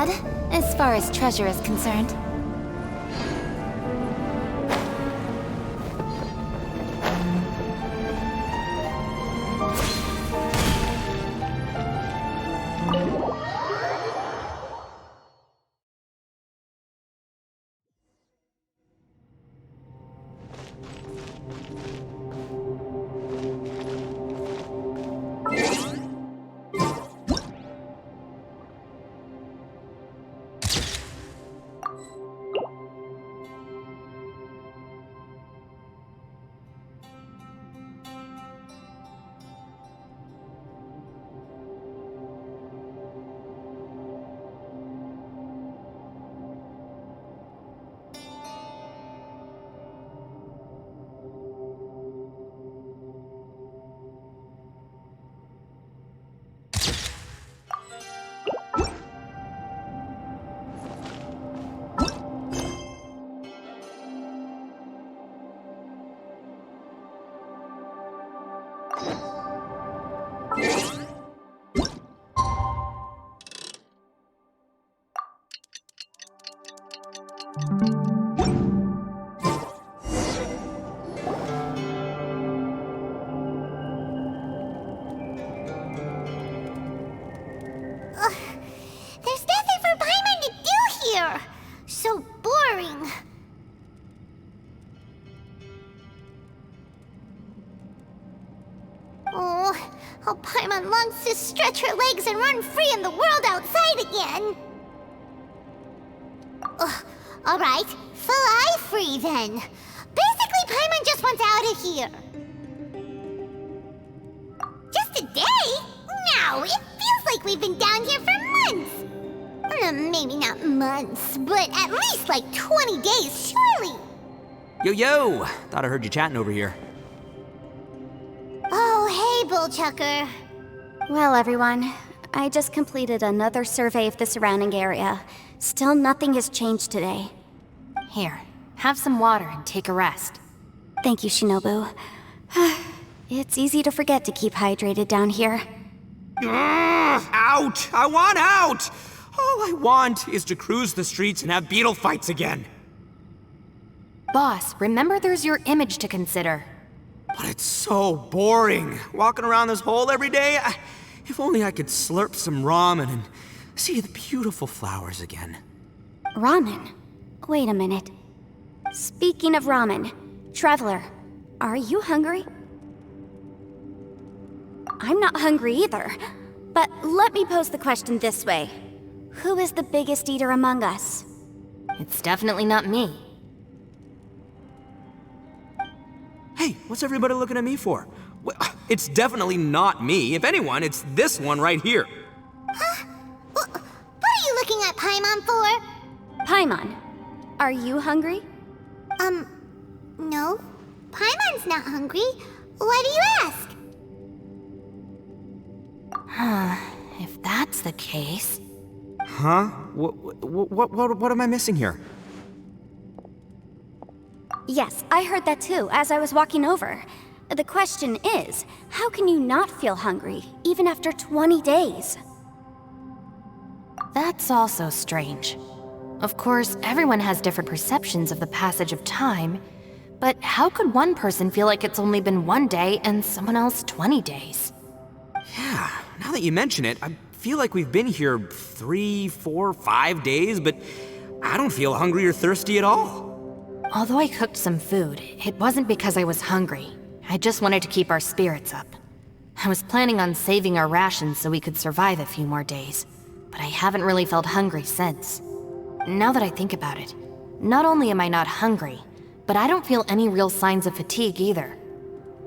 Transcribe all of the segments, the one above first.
bad, as far as treasure is concerned. There's nothing for Paimon to do here! So boring. Oh, how Paimon longs to stretch her legs and run free in the world outside again. Alright, fly free then. Basically, Paimon just wants out of here. Just a day? No, it feels like we've been down here for months. Maybe not months, but at least like 20 days, surely. Yo! Thought I heard you chatting over here. Oh, hey, Bullchucker. Well, everyone, I just completed another survey of the surrounding area. Still nothing has changed today. Here, have some water and take a rest. Thank you, Shinobu. It's easy to forget to keep hydrated down here. Out! I want out! All I want is to cruise the streets and have beetle fights again. Boss, remember there's your image to consider. But it's so boring, walking around this hole every day. If only I could slurp some ramen and see the beautiful flowers again. Ramen? Wait a minute. Speaking of ramen, Traveler, are you hungry? I'm not hungry either. But let me pose the question this way. Who is the biggest eater among us? It's definitely not me. Hey, what's everybody looking at me for? It's definitely not me. If anyone, it's this one right here. Huh? What are you looking at Paimon for? Paimon, are you hungry? No. Paimon's not hungry. Why do you ask? If that's the case... Huh? What am I missing here? Yes, I heard that too, as I was walking over. The question is, how can you not feel hungry, even after 20 days? That's also strange. Of course, everyone has different perceptions of the passage of time, but how could one person feel like it's only been 1 day and someone else 20 days? Yeah, now that you mention it, I feel like we've been here 3, 4, 5 days, but I don't feel hungry or thirsty at all. Although I cooked some food, it wasn't because I was hungry. I just wanted to keep our spirits up. I was planning on saving our rations so we could survive a few more days, but I haven't really felt hungry since. Now that I think about it, not only am I not hungry, but I don't feel any real signs of fatigue either.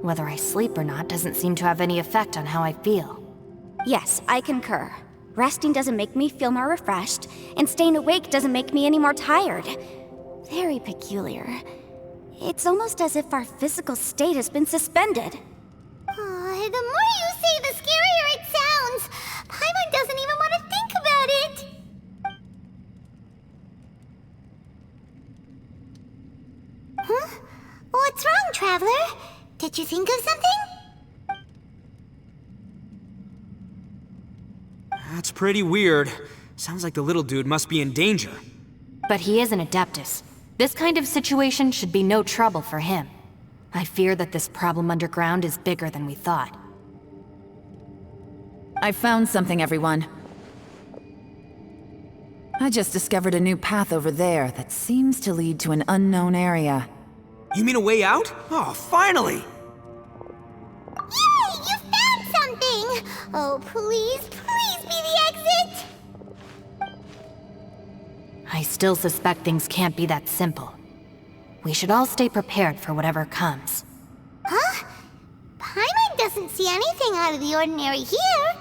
Whether I sleep or not doesn't seem to have any effect on how I feel. Yes, I concur. Resting doesn't make me feel more refreshed, and staying awake doesn't make me any more tired. Very peculiar. It's almost as if our physical state has been suspended. The more you say, the scarier it sounds. Paimon doesn't even want to think about it. Huh? What's wrong, Traveler? Did you think of something? That's pretty weird. Sounds like the little dude must be in danger. But he is an Adeptus. This kind of situation should be no trouble for him. I fear that this problem underground is bigger than we thought. I found something, everyone. I just discovered a new path over there that seems to lead to an unknown area. You mean a way out? Oh, finally! Yay! You found something! Oh, please, please be the exit! I still suspect things can't be that simple. We should all stay prepared for whatever comes. Huh? Paimon doesn't see anything out of the ordinary here.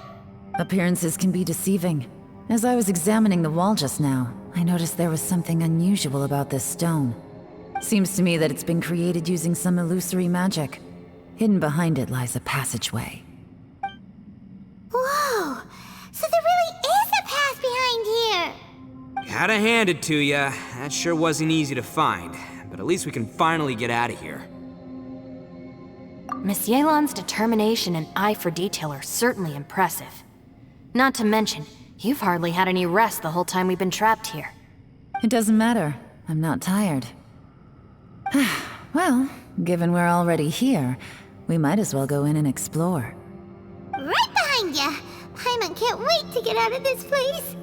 Appearances can be deceiving. As I was examining the wall just now, I noticed there was something unusual about this stone. Seems to me that it's been created using some illusory magic. Hidden behind it lies a passageway. Whoa! So there really is a path behind here! Gotta hand it to ya. That sure wasn't easy to find. But at least we can finally get out of here. Miss Yelan's determination and eye for detail are certainly impressive. Not to mention, you've hardly had any rest the whole time we've been trapped here. It doesn't matter. I'm not tired. Well, given we're already here, we might as well go in and explore. Right behind ya! Paimon can't wait to get out of this place!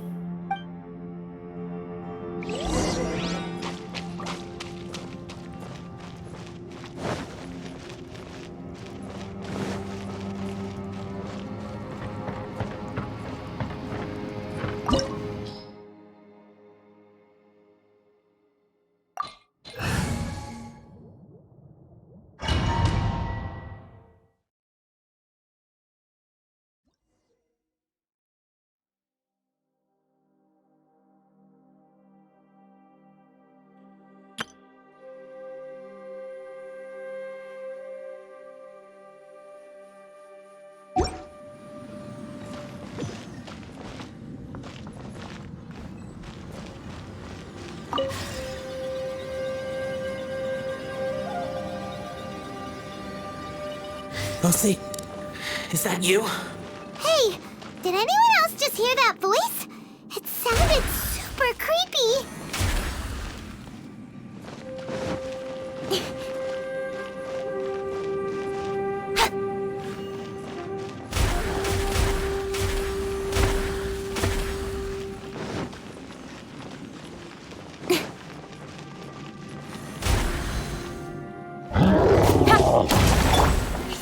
Lucy, is that you? Hey, did anyone else just hear that voice? It sounded super creepy.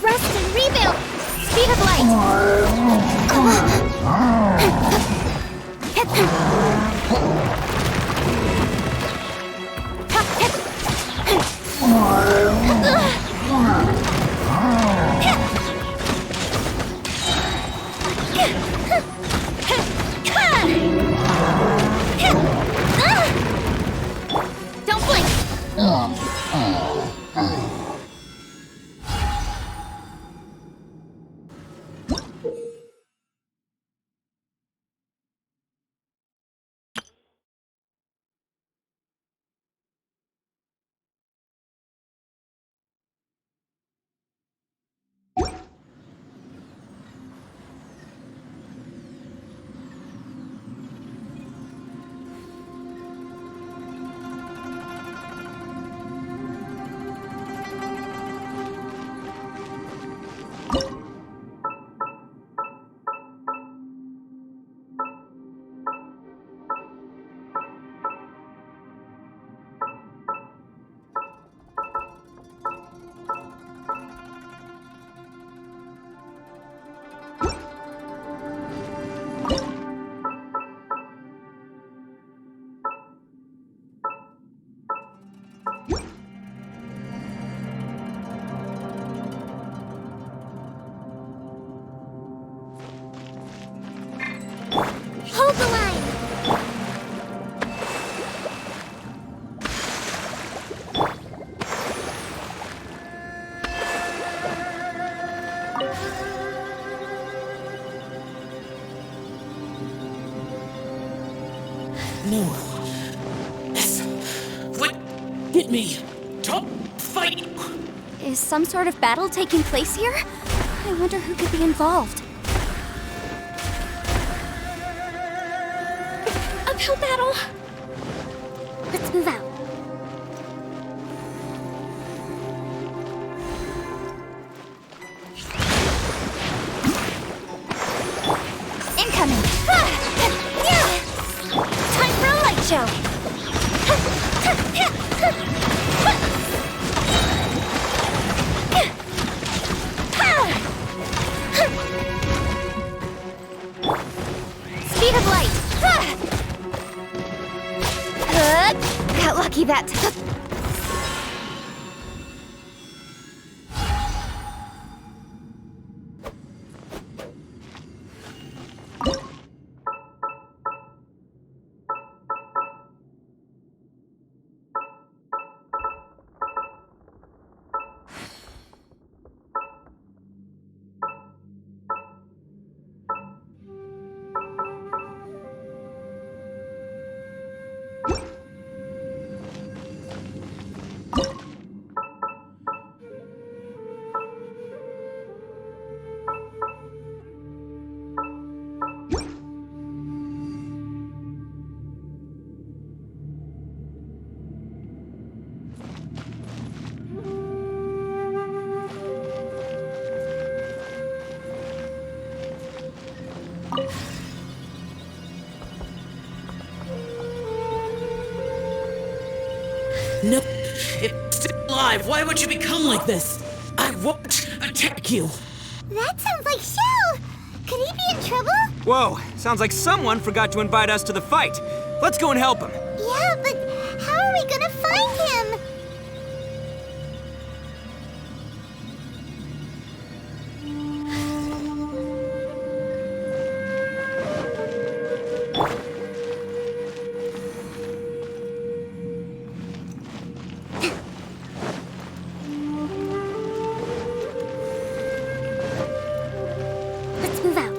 Rest and rebuild! Speed of light! Don't blink! Hold the line! No. Yes. What? Hit me. Stop fighting. Is some sort of battle taking place here? I wonder who could be involved. Uphill battle. Let's move out. Incoming. Time for a light show. Speed of light. Got lucky that time. No, it's still alive. Why would you become like this? I won't attack you. That sounds like Shell! Could he be in trouble? Whoa, sounds like someone forgot to invite us to the fight. Let's go and help him. Yeah, but how are we gonna find him? Let's move out.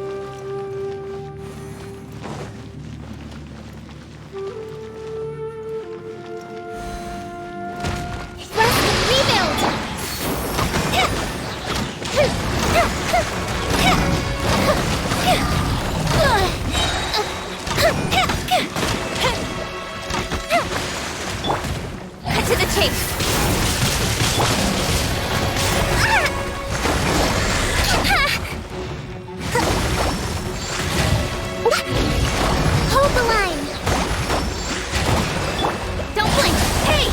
Cut to the chase. Hold the line. Don't blink. Hey!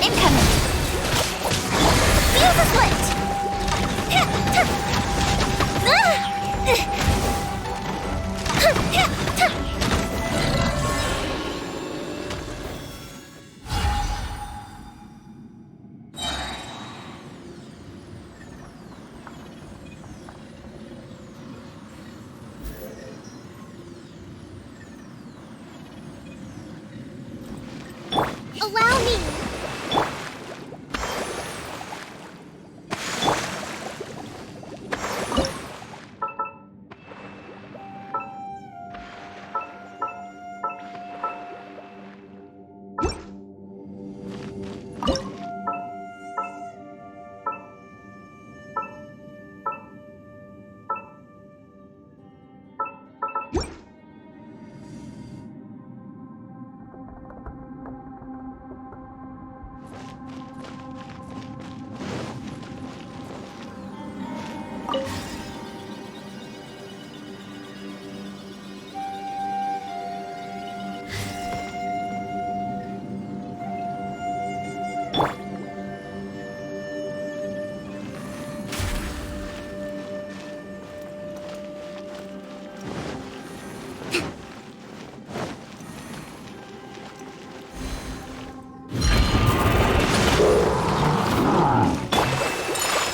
Incoming. Fuse is lit. Allow me.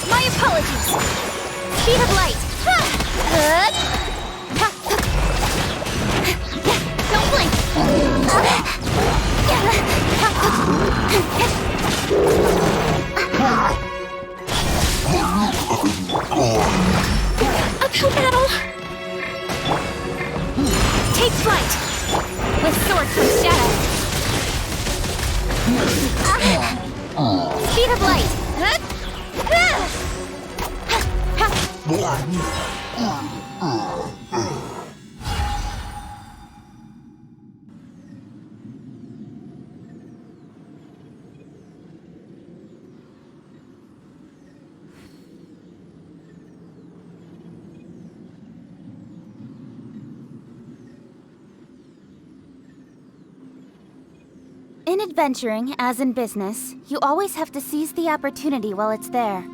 My apologies. Speed of light. Don't blink. Uphill battle. Take flight. With sword comes shadow. Speed of light. In adventuring, as in business, you always have to seize the opportunity while it's there.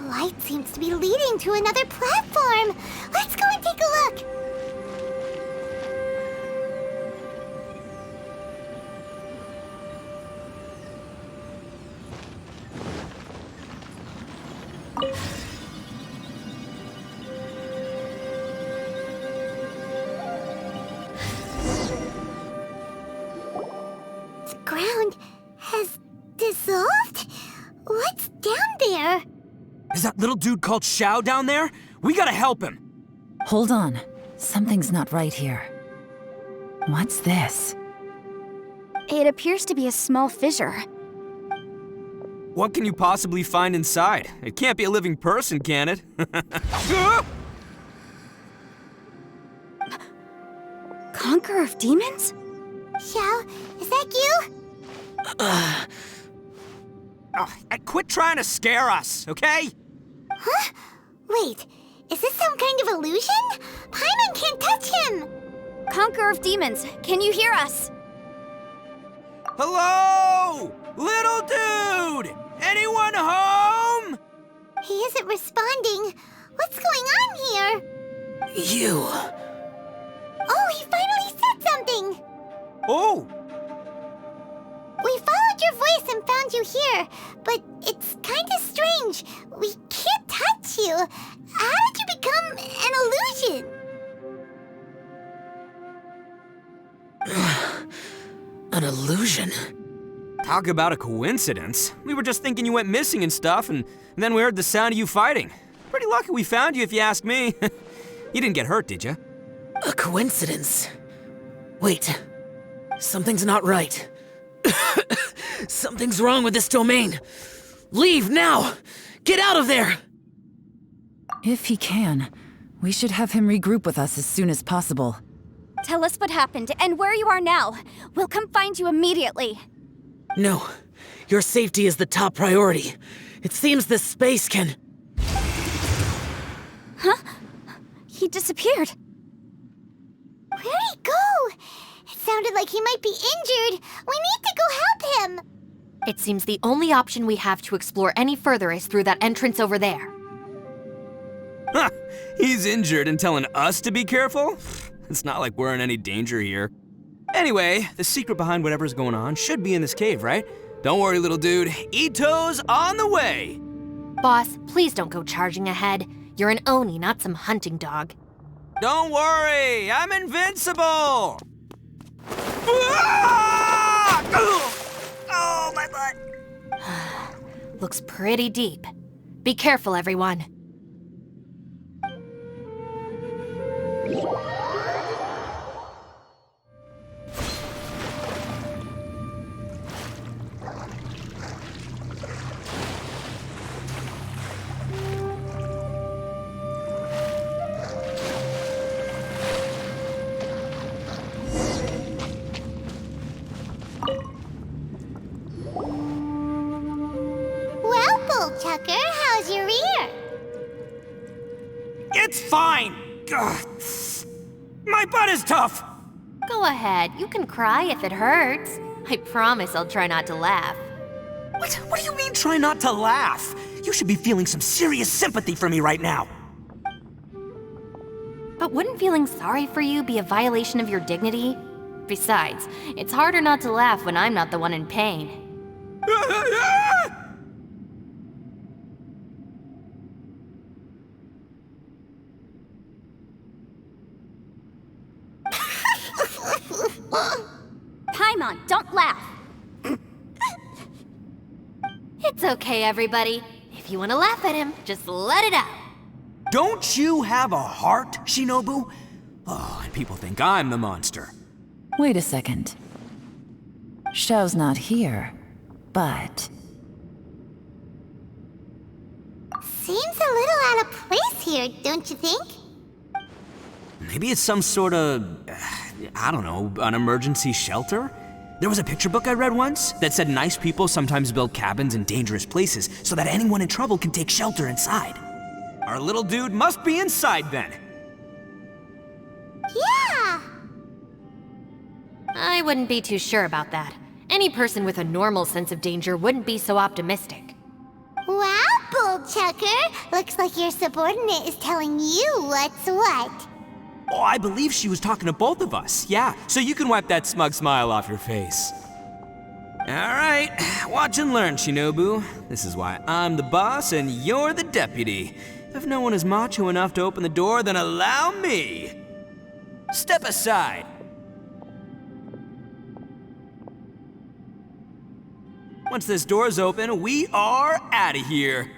Light seems to be leading to another platform. Let's go and take a look. The ground has dissolved? What's down there? Is that little dude called Xiao down there? We gotta help him. Hold on. Something's not right here. What's this? It appears to be a small fissure. What can you possibly find inside? It can't be a living person, can it? Conqueror of demons? Xiao, is that you? Quit trying to scare us, okay? Huh? Wait, is this some kind of illusion? Paimon can't touch him! Conqueror of demons, can you hear us? Hello? Little dude! Anyone home? He isn't responding. What's going on here? You. Oh, he finally said something! Oh! We followed your voice and found you here, but it's kinda strange. We can't touch you. How did you become an illusion? An illusion? Talk about a coincidence. We were just thinking you went missing and stuff, and then we heard the sound of you fighting. Pretty lucky we found you, if you ask me. You didn't get hurt, did you? A coincidence? Wait. Something's not right. Something's wrong with this domain. Leave now! Get out of there! If he can, we should have him regroup with us as soon as possible. Tell us what happened and where you are now. We'll come find you immediately. No. Your safety is the top priority. It seems this space can... Huh? He disappeared. Where'd he go? It sounded like he might be injured. We need to go help him. It seems the only option we have to explore any further is through that entrance over there. Huh, he's injured and telling us to be careful? It's not like we're in any danger here. Anyway, the secret behind whatever's going on should be in this cave, right? Don't worry, little dude. Ito's on the way! Boss, please don't go charging ahead. You're an Oni, not some hunting dog. Don't worry, I'm invincible! Ah! Oh, my butt. Looks pretty deep. Be careful, everyone. Well, Bullchucker, how's your ear? My butt is tough! Go ahead, you can cry if it hurts. I promise I'll try not to laugh. What do you mean try not to laugh? You should be feeling some serious sympathy for me right now. But wouldn't feeling sorry for you be a violation of your dignity? Besides, it's harder not to laugh when I'm not the one in pain. Paimon, don't laugh. It's okay, everybody. If you want to laugh at him, just let it out. Don't you have a heart, Shinobu? Oh, and people think I'm the monster. Wait a second. Xiao's not here, but... Seems a little out of place here, don't you think? Maybe it's some sort of, I don't know, an emergency shelter? There was a picture book I read once that said nice people sometimes build cabins in dangerous places so that anyone in trouble can take shelter inside. Our little dude must be inside then. Yeah! I wouldn't be too sure about that. Any person with a normal sense of danger wouldn't be so optimistic. Wow, Bullchucker! Looks like your subordinate is telling you what's what. Oh, I believe she was talking to both of us. Yeah, so you can wipe that smug smile off your face. All right, watch and learn, Shinobu. This is why I'm the boss and you're the deputy. If no one is macho enough to open the door, then allow me. Step aside. Once this door's open, we are out of here.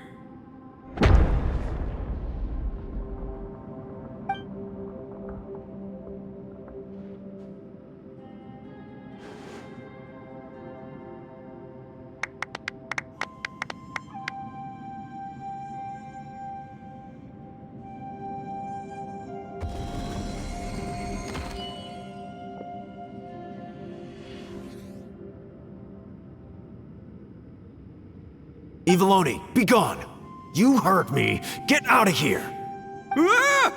Eviloni, be gone! You heard me! Get out of here! Ah!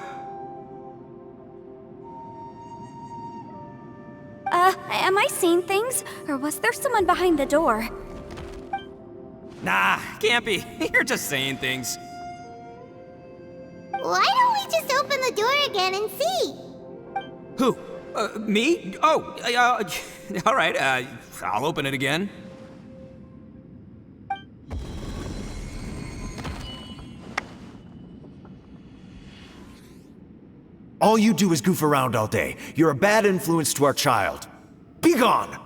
Am I seeing things? Or was there someone behind the door? Nah, can't be. You're just saying things. Why don't we just open the door again and see? Who? Me? Oh, all right, I'll open it again. All you do is goof around all day. You're a bad influence to our child. Be gone!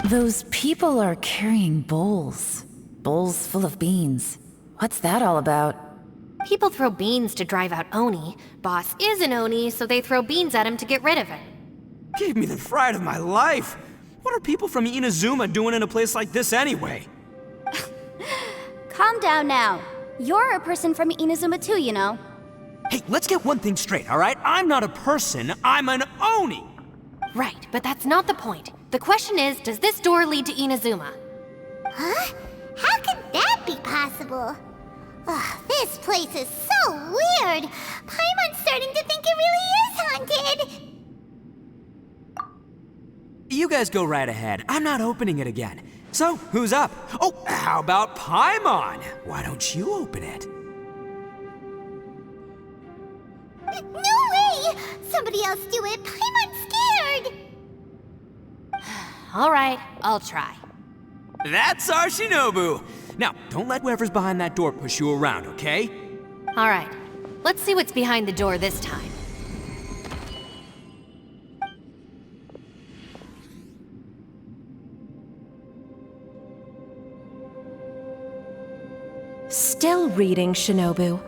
Those people are carrying bowls. Bowls full of beans. What's that all about? People throw beans to drive out Oni. Boss is an Oni, so they throw beans at him to get rid of him. Gave me the fright of my life. What are people from Inazuma doing in a place like this anyway? Calm down now. You're a person from Inazuma too, you know. Hey, let's get one thing straight, all right? I'm not a person, I'm an Oni! Right, but that's not the point. The question is, does this door lead to Inazuma? Huh? How could that be possible? Ugh, this place is so weird! Paimon's starting to think it really is haunted! You guys go right ahead. I'm not opening it again. So, who's up? Oh, how about Paimon? Why don't you open it? No way! Somebody else do it! Paimon's scared! All right, I'll try. That's our Shinobu! Now, don't let whoever's behind that door push you around, okay? All right, let's see what's behind the door this time. Still reading, Shinobu.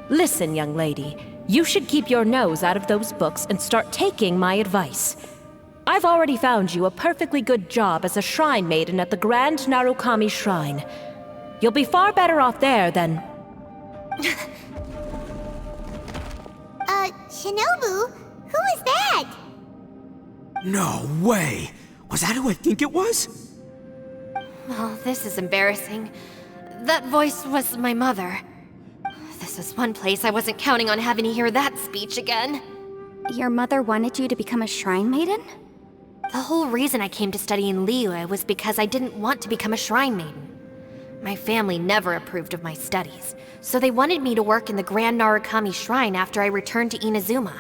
Listen, young lady, you should keep your nose out of those books and start taking my advice. I've already found you a perfectly good job as a shrine maiden at the Grand Narukami Shrine. You'll be far better off there than... Shinobu? Who is that? No way! Was that who I think it was? Oh, this is embarrassing. That voice was my mother. The This was one place I wasn't counting on having to hear that speech again. Your mother wanted you to become a shrine maiden? The whole reason I came to study in Liyue was because I didn't want to become a shrine maiden. My family never approved of my studies, so they wanted me to work in the Grand Narukami Shrine after I returned to Inazuma.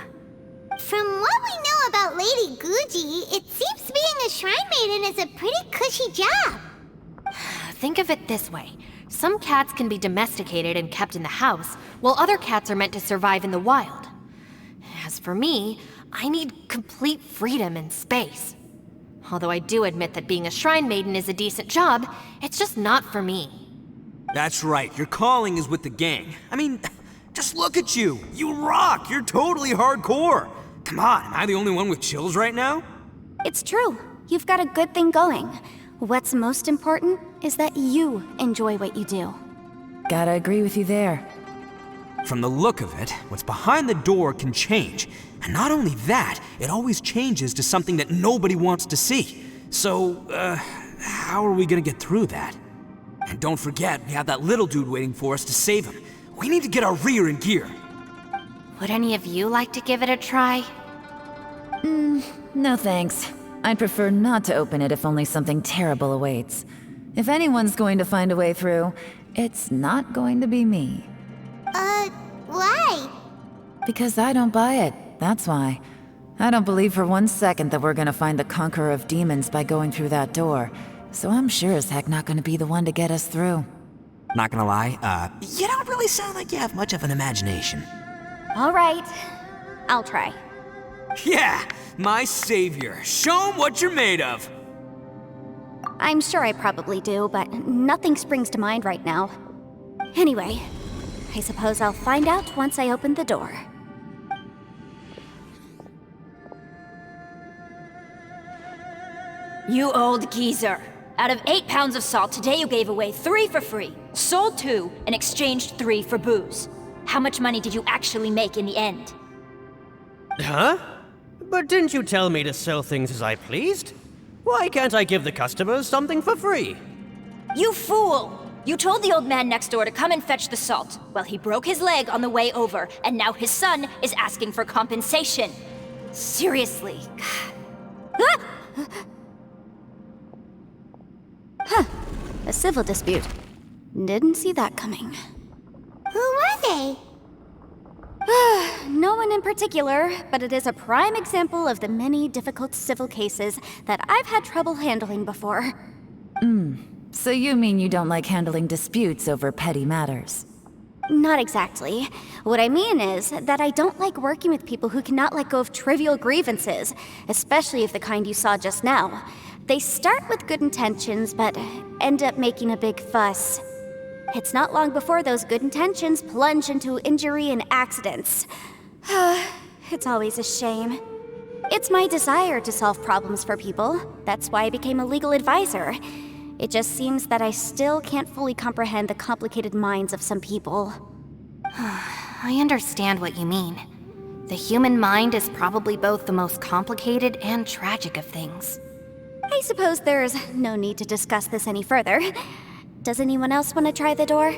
From what we know about Lady Guji, it seems being a shrine maiden is a pretty cushy job. Think of it this way. Some cats can be domesticated and kept in the house, while other cats are meant to survive in the wild. As for me, I need complete freedom and space. Although I do admit that being a shrine maiden is a decent job, it's just not for me. That's right, your calling is with the gang. I mean, just look at you. You rock, you're totally hardcore. Come on, am I the only one with chills right now? It's true. You've got a good thing going. What's most important is that you enjoy what you do. Gotta agree with you there. From the look of it, what's behind the door can change. And not only that, it always changes to something that nobody wants to see. So, how are we gonna get through that? And don't forget, we have that little dude waiting for us to save him. We need to get our rear in gear. Would any of you like to give it a try? No thanks. I'd prefer not to open it if only something terrible awaits. If anyone's going to find a way through, it's not going to be me. Why? Because I don't buy it, that's why. I don't believe for 1 second that we're gonna find the Conqueror of Demons by going through that door. So I'm sure as heck not gonna be the one to get us through. Not gonna lie, you don't really sound like you have much of an imagination. All right, I'll try. Yeah, my savior. Show 'em what you're made of. I'm sure I probably do, but nothing springs to mind right now. Anyway, I suppose I'll find out once I open the door. You old geezer. Out of 8 pounds of salt, today you gave away 3 for free, sold 2, and exchanged 3 for booze. How much money did you actually make in the end? Huh? But didn't you tell me to sell things as I pleased? Why can't I give the customers something for free? You fool! You told the old man next door to come and fetch the salt. Well, he broke his leg on the way over, and now his son is asking for compensation. Seriously. A civil dispute. Didn't see that coming. Who were they? No one in particular, but it is a prime example of the many difficult civil cases that I've had trouble handling before. So you mean you don't like handling disputes over petty matters? Not exactly. What I mean is that I don't like working with people who cannot let go of trivial grievances, especially of the kind you saw just now. They start with good intentions, but end up making a big fuss. It's not long before those good intentions plunge into injury and accidents. It's always a shame. It's my desire to solve problems for people. That's why I became a legal advisor. It just seems that I still can't fully comprehend the complicated minds of some people. I understand what you mean. The human mind is probably both the most complicated and tragic of things. I suppose there's no need to discuss this any further. Does anyone else want to try the door?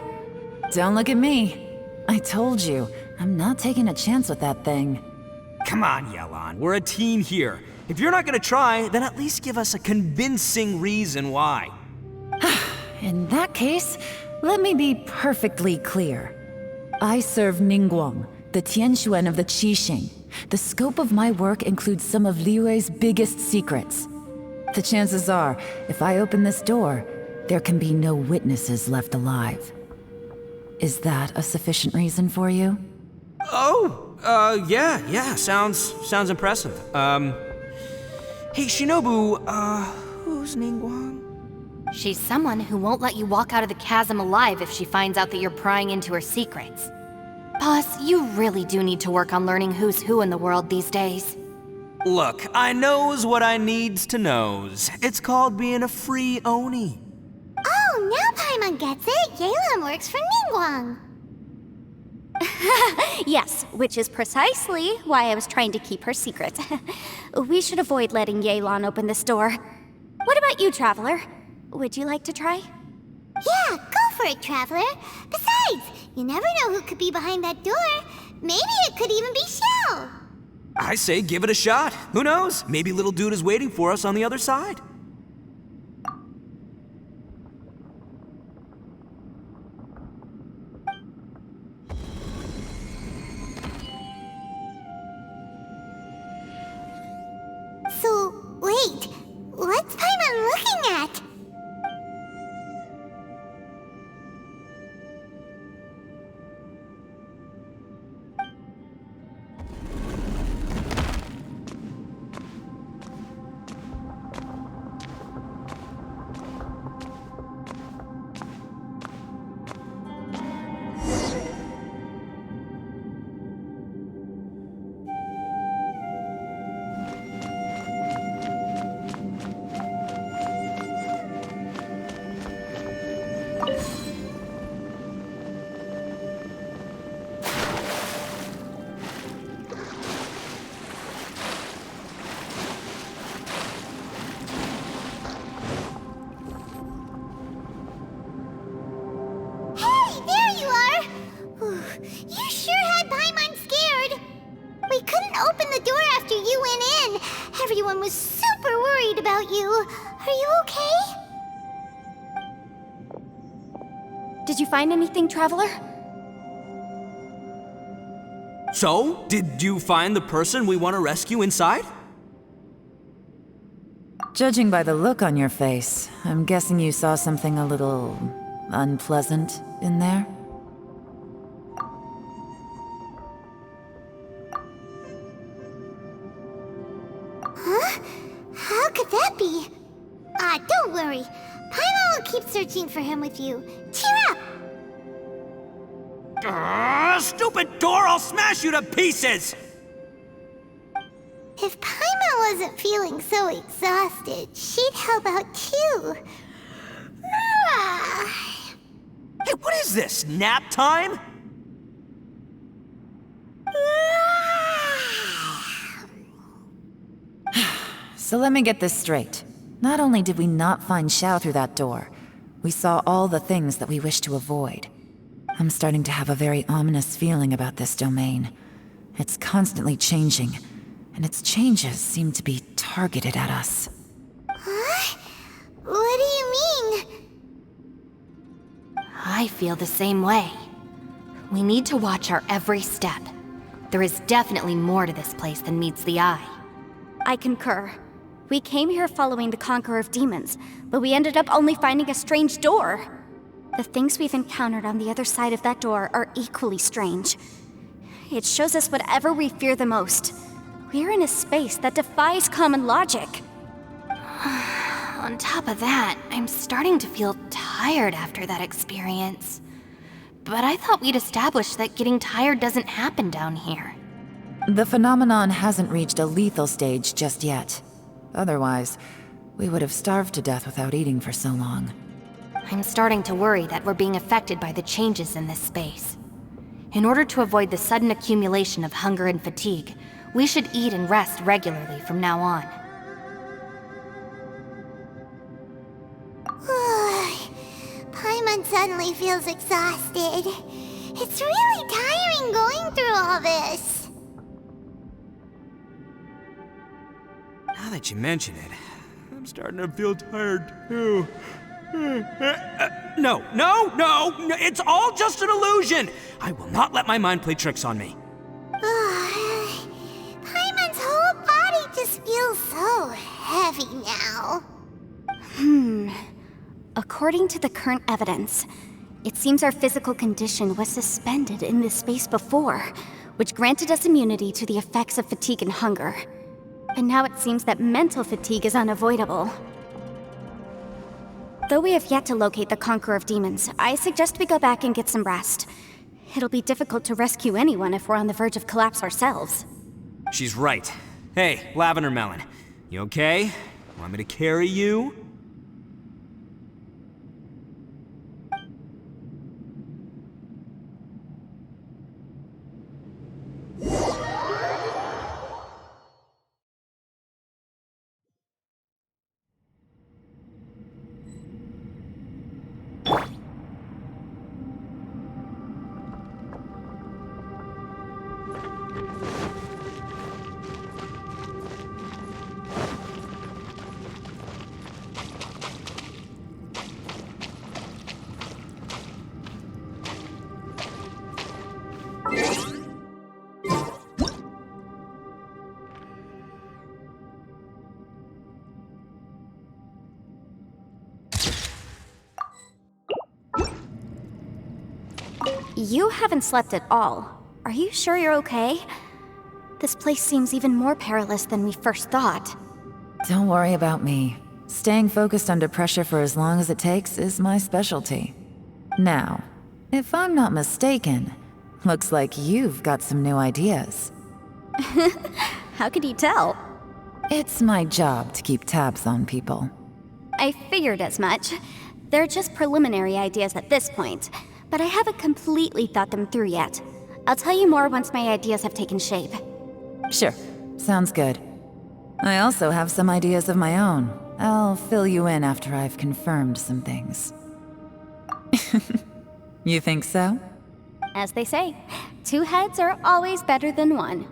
Don't look at me. I told you, I'm not taking a chance with that thing. Come on, Yelan, we're a team here. If you're not gonna try, then at least give us a convincing reason why. In that case, let me be perfectly clear. I serve Ningguang, the Tianxuan of the Qixing. The scope of my work includes some of Liyue's biggest secrets. The chances are, if I open this door, there can be no witnesses left alive. Is that a sufficient reason for you? Yeah, sounds impressive. Hey, Shinobu, who's Ningguang? She's someone who won't let you walk out of the chasm alive if she finds out that you're prying into her secrets. Boss, you really do need to work on learning who's who in the world these days. Look, I knows what I needs to knows. It's called being a free Oni. Oh, now Paimon gets it. Yelan works for Ningguang. Yes, which is precisely why I was trying to keep her secret. We should avoid letting Yelan open this door. What about you, Traveler? Would you like to try? Yeah, go for it, Traveler. Besides, You never know who could be behind that door. Maybe it could even be Shell. I say give it a shot. Who knows? Maybe little dude is waiting for us on the other side. So, wait. What's Paimon looking at? You sure had Paimon scared. We couldn't open the door after you went in. Everyone was super worried about you. Are you okay? Did you find anything, Traveler? So, did you find the person we want to rescue inside? Judging by the look on your face, I'm guessing you saw something a little unpleasant in there? Huh? How could that be? Don't worry. Paimon will keep searching for him with you. Cheer up! Stupid door! I'll smash you to pieces! If Paimon wasn't feeling so exhausted, she'd help out too. Hey, what is this? Nap time? So let me get this straight. Not only did we not find Xiao through that door, we saw all the things that we wish to avoid. I'm starting to have a very ominous feeling about this domain. It's constantly changing, and its changes seem to be targeted at us. Huh? What do you mean? I feel the same way. We need to watch our every step. There is definitely more to this place than meets the eye. I concur. We came here following the Conqueror of Demons, but we ended up only finding a strange door. The things we've encountered on the other side of that door are equally strange. It shows us whatever we fear the most. We're in a space that defies common logic. On top of that, I'm starting to feel tired after that experience. But I thought we'd established that getting tired doesn't happen down here. The phenomenon hasn't reached a lethal stage just yet. Otherwise, we would have starved to death without eating for so long. I'm starting to worry that we're being affected by the changes in this space. In order to avoid the sudden accumulation of hunger and fatigue, we should eat and rest regularly from now on. Paimon suddenly feels exhausted. It's really tiring going through all this. Now that you mention it, I'm starting to feel tired too. No, it's all just an illusion! I will not let my mind play tricks on me. Paimon's whole body just feels so heavy now. According to the current evidence, it seems our physical condition was suspended in this space before, which granted us immunity to the effects of fatigue and hunger. But now it seems that mental fatigue is unavoidable. Though we have yet to locate the Conqueror of Demons, I suggest we go back and get some rest. It'll be difficult to rescue anyone if we're on the verge of collapse ourselves. She's right. Hey, Lavender Melon, you okay? Want me to carry you? You haven't slept at all. Are you sure you're okay? This place seems even more perilous than we first thought. Don't worry about me. Staying focused under pressure for as long as it takes is my specialty. Now, if I'm not mistaken, looks like you've got some new ideas. How could you tell? It's my job to keep tabs on people. I figured as much. They're just preliminary ideas at this point, but I haven't completely thought them through yet. I'll tell you more once my ideas have taken shape. Sure, sounds good. I also have some ideas of my own. I'll fill you in after I've confirmed some things. You think so? As they say, 2 heads are always better than 1.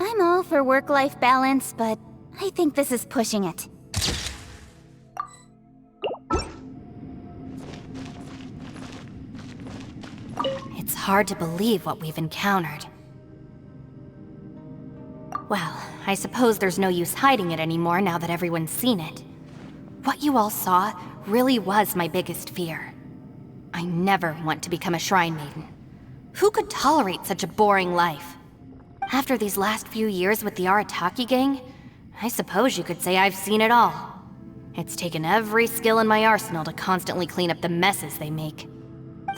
I'm all for work-life balance, but I think this is pushing it. It's hard to believe what we've encountered. Well, I suppose there's no use hiding it anymore now that everyone's seen it. What you all saw really was my biggest fear. I never want to become a Shrine Maiden. Who could tolerate such a boring life? After these last few years with the Arataki gang, I suppose you could say I've seen it all. It's taken every skill in my arsenal to constantly clean up the messes they make.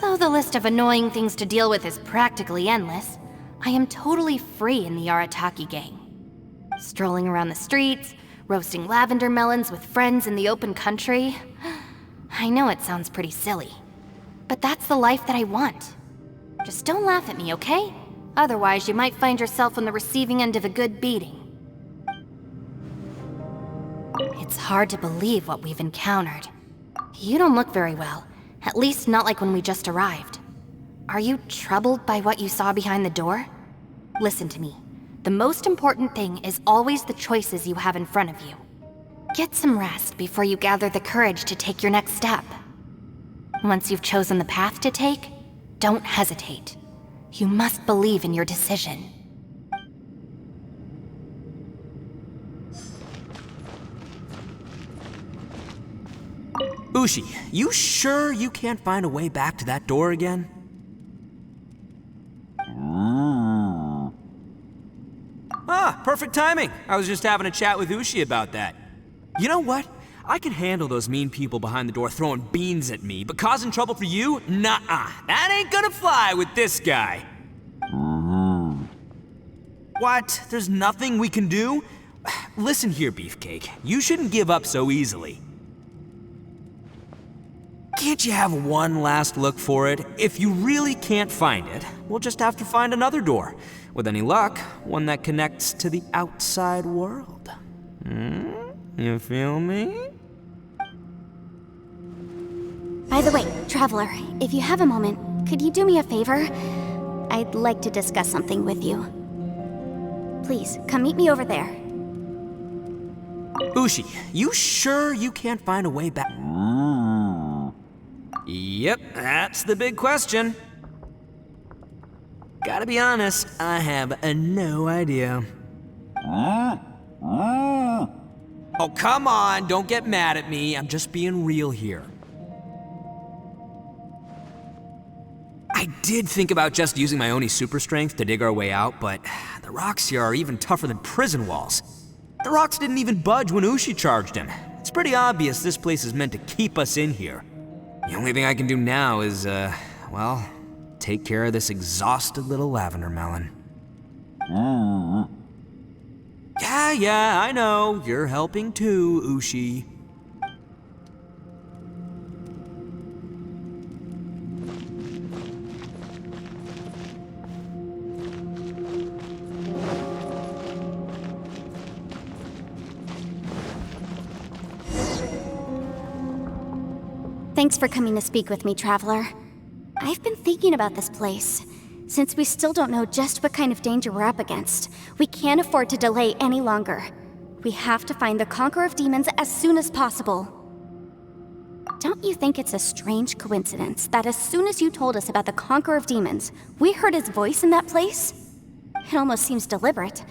Though the list of annoying things to deal with is practically endless, I am totally free in the Arataki gang. Strolling around the streets, roasting lavender melons with friends in the open country. I know it sounds pretty silly, but that's the life that I want. Just don't laugh at me, okay? Otherwise, you might find yourself on the receiving end of a good beating. It's hard to believe what we've encountered. You don't look very well, at least not like when we just arrived. Are you troubled by what you saw behind the door? Listen to me. The most important thing is always the choices you have in front of you. Get some rest before you gather the courage to take your next step. Once you've chosen the path to take, don't hesitate. You must believe in your decision. Ushi, you sure you can't find a way back to that door again? Ah, perfect timing. I was just having a chat with Ushi about that. You know what? I can handle those mean people behind the door throwing beans at me, but causing trouble for you? Nuh-uh. That ain't gonna fly with this guy. What? There's nothing we can do? Listen here, Beefcake. You shouldn't give up so easily. Can't you have one last look for it? If you really can't find it, we'll just have to find another door. With any luck, one that connects to the outside world. You feel me? By the way, Traveler, if you have a moment, could you do me a favor? I'd like to discuss something with you. Please, come meet me over there. Ushi, you sure you can't find a way back? Yep, that's the big question. Gotta be honest, I have no idea. Oh, come on, don't get mad at me. I'm just being real here. I did think about just using my Oni super strength to dig our way out, but the rocks here are even tougher than prison walls. The rocks didn't even budge when Ushi charged him. It's pretty obvious this place is meant to keep us in here. The only thing I can do now is, well, take care of this exhausted little lavender melon. Yeah, I know. You're helping too, Ushi. Thanks for coming to speak with me, Traveler. I've been thinking about this place. Since we still don't know just what kind of danger we're up against, we can't afford to delay any longer. We have to find the Conqueror of Demons as soon as possible. Don't you think it's a strange coincidence that as soon as you told us about the Conqueror of Demons, we heard his voice in that place? It almost seems deliberate.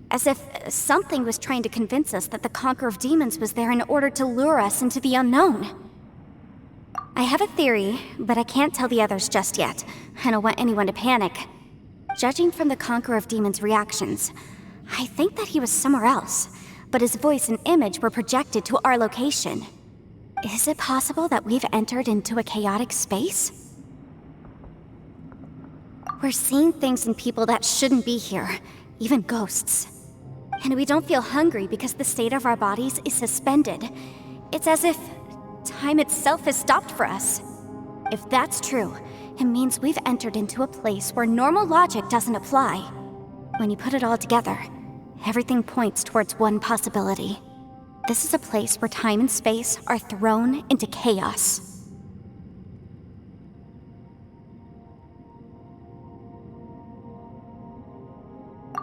As if something was trying to convince us that the Conqueror of Demons was there in order to lure us into the unknown. I have a theory, but I can't tell the others just yet. I don't want anyone to panic. Judging from the Conqueror of Demons' reactions, I think that he was somewhere else, but his voice and image were projected to our location. Is it possible that we've entered into a chaotic space? We're seeing things in people that shouldn't be here, even ghosts. And we don't feel hungry because the state of our bodies is suspended. It's as if time itself has stopped for us. If that's true, it means we've entered into a place where normal logic doesn't apply. When you put it all together, everything points towards one possibility. This is a place where time and space are thrown into chaos.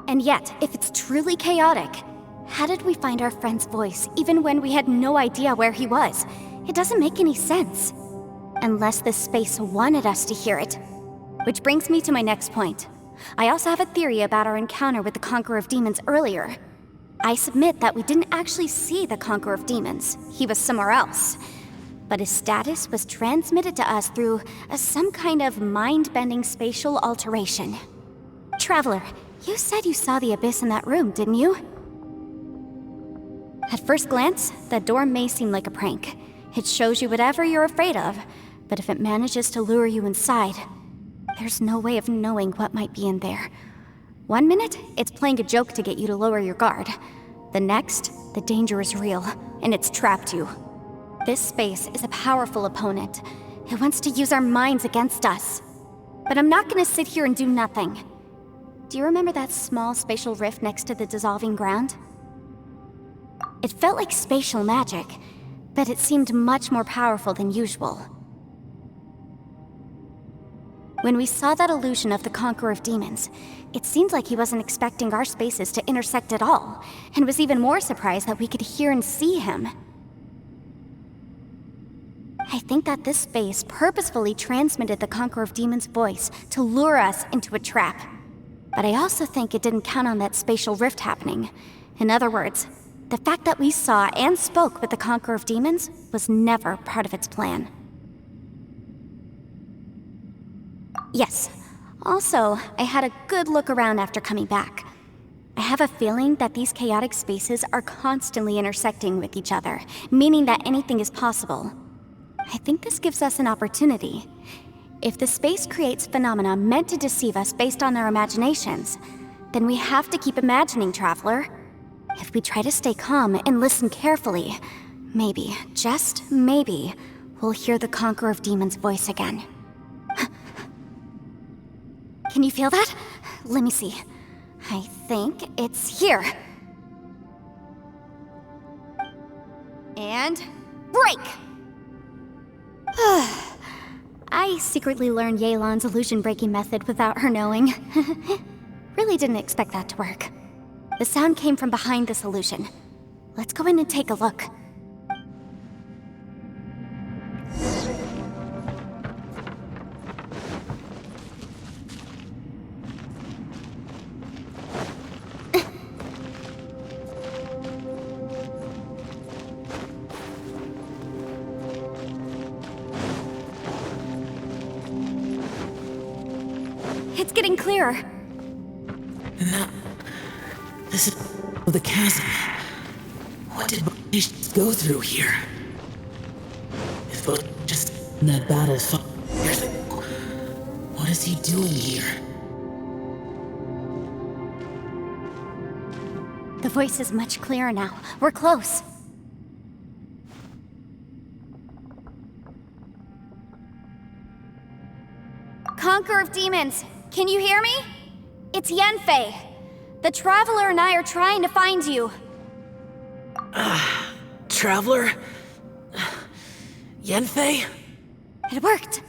And yet, if it's truly chaotic, how did we find our friend's voice even when we had no idea where he was? It doesn't make any sense. Unless this space wanted us to hear it. Which brings me to my next point. I also have a theory about our encounter with the Conqueror of Demons earlier. I submit that we didn't actually see the Conqueror of Demons. He was somewhere else. But his status was transmitted to us through some kind of mind-bending spatial alteration. Traveler, you said you saw the abyss in that room, didn't you? At first glance, that door may seem like a prank. It shows you whatever you're afraid of, but if it manages to lure you inside, there's no way of knowing what might be in there. One minute, it's playing a joke to get you to lower your guard. The next, the danger is real, and it's trapped you. This space is a powerful opponent. It wants to use our minds against us. But I'm not gonna sit here and do nothing. Do you remember that small spatial rift next to the dissolving ground? It felt like spatial magic, but it seemed much more powerful than usual. When we saw that illusion of the Conqueror of Demons, it seemed like he wasn't expecting our spaces to intersect at all, and was even more surprised that we could hear and see him. I think that this space purposefully transmitted the Conqueror of Demons' voice to lure us into a trap. But I also think it didn't count on that spatial rift happening. In other words, the fact that we saw and spoke with the Conqueror of Demons was never part of its plan. Yes. Also, I had a good look around after coming back. I have a feeling that these chaotic spaces are constantly intersecting with each other, meaning that anything is possible. I think this gives us an opportunity. If the space creates phenomena meant to deceive us based on our imaginations, then we have to keep imagining, Traveler. If we try to stay calm and listen carefully, maybe, just maybe, we'll hear the Conqueror of Demons' voice again. Can you feel that? Let me see. I think it's here. And break! I secretly learned Yelan's illusion-breaking method without her knowing. Really didn't expect that to work. The sound came from behind this illusion. Let's go in and take a look. It's getting clearer. No. This is the chasm. What did Baelish go through here? If Baelish just in that battle fought years ago, what is he doing here? The voice is much clearer now. We're close. Conqueror of Demons, can you hear me? It's Yenfei. The Traveler and I are trying to find you. Traveler? Yenfei? It worked.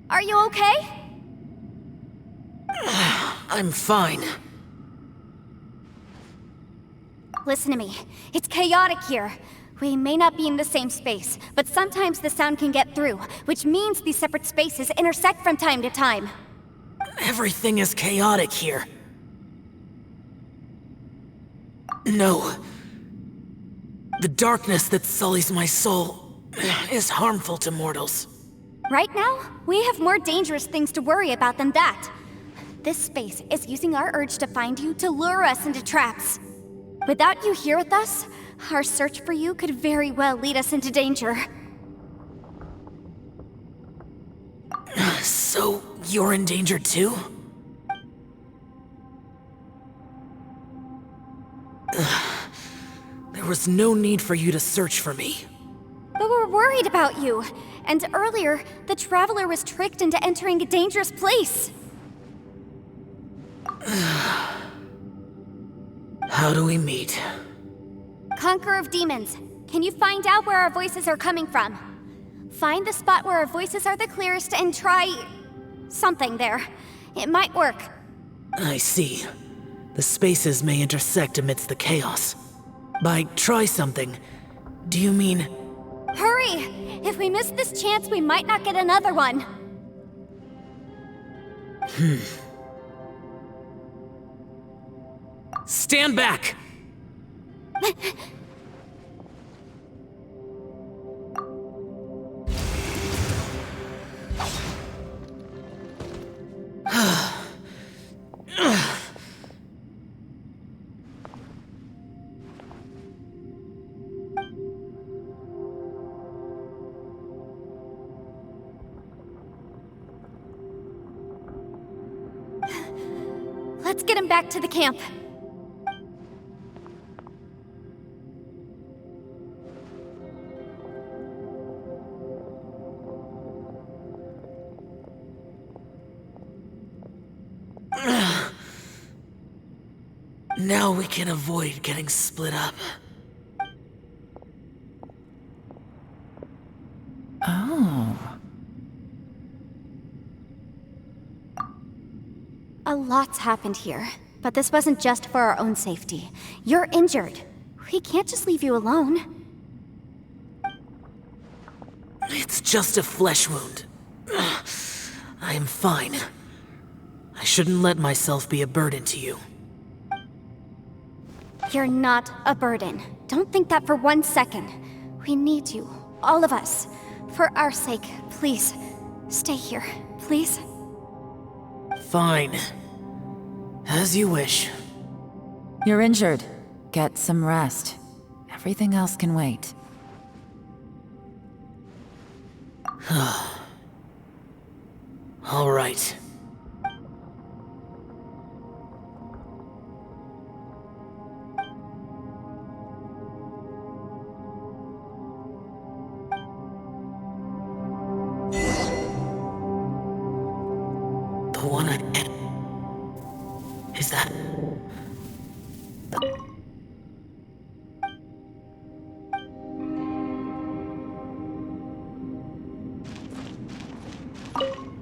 Are you okay? I'm fine. Listen to me. It's chaotic here. We may not be in the same space, but sometimes the sound can get through, which means these separate spaces intersect from time to time. Everything is chaotic here. No. The darkness that sullies my soul is harmful to mortals. Right now, we have more dangerous things to worry about than that. This space is using our urge to find you to lure us into traps. Without you here with us, our search for you could very well lead us into danger. So, you're in danger too? There was no need for you to search for me. But we're worried about you. And earlier, the Traveler was tricked into entering a dangerous place. How do we meet? Conqueror of Demons, can you find out where our voices are coming from? Find the spot where our voices are the clearest and try... something there. It might work. I see. The spaces may intersect amidst the chaos. By try something, do you mean... Hurry! If we miss this chance, we might not get another one. Stand back! Let's get him back to the camp. Now we can avoid getting split up. Oh. A lot's happened here, but this wasn't just for our own safety. You're injured. We can't just leave you alone. It's just a flesh wound. I am fine. I shouldn't let myself be a burden to you. You're not a burden. Don't think that for 1 second. We need you, all of us. For our sake, please, stay here, please. Fine. As you wish. You're injured. Get some rest. Everything else can wait. All right. The one I... Is that...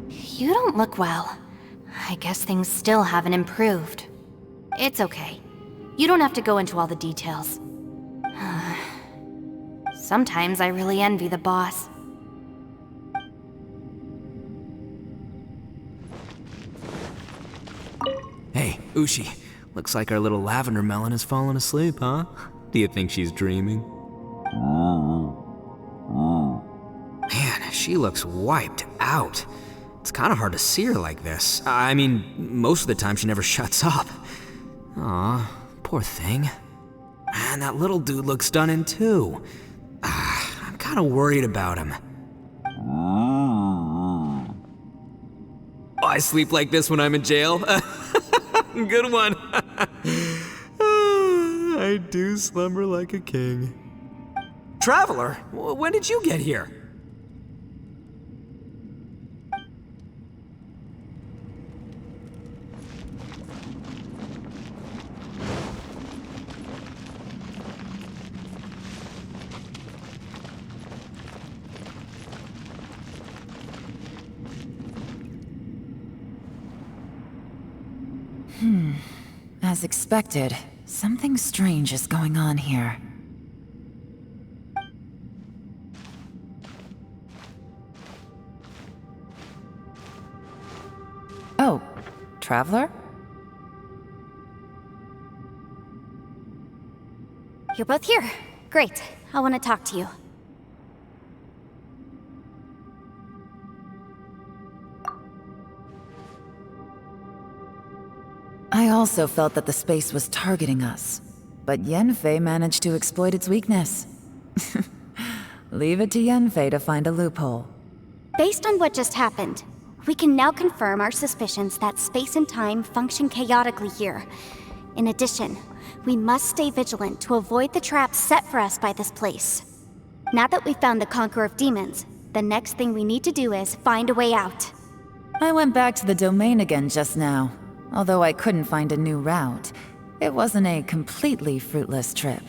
You don't look well. I guess things still haven't improved. It's okay. You don't have to go into all the details. Sometimes I really envy the boss. Hey, Ushi. Looks like our little lavender melon has fallen asleep, huh? Do you think she's dreaming? Man, she looks wiped out. It's kind of hard to see her like this. I mean, most of the time she never shuts up. Aw, poor thing. And that little dude looks stunning too. I'm kind of worried about him. Oh, I sleep like this when I'm in jail. Good one. I do slumber like a king. Traveler, when did you get here? As expected, something strange is going on here. Oh, Traveler? You're both here. Great. I want to talk to you. I also felt that the space was targeting us, but Yenfei managed to exploit its weakness. Leave it to Yenfei to find a loophole. Based on what just happened, we can now confirm our suspicions that space and time function chaotically here. In addition, we must stay vigilant to avoid the traps set for us by this place. Now that we've found the Conqueror of Demons, the next thing we need to do is find a way out. I went back to the domain again just now. Although I couldn't find a new route, it wasn't a completely fruitless trip.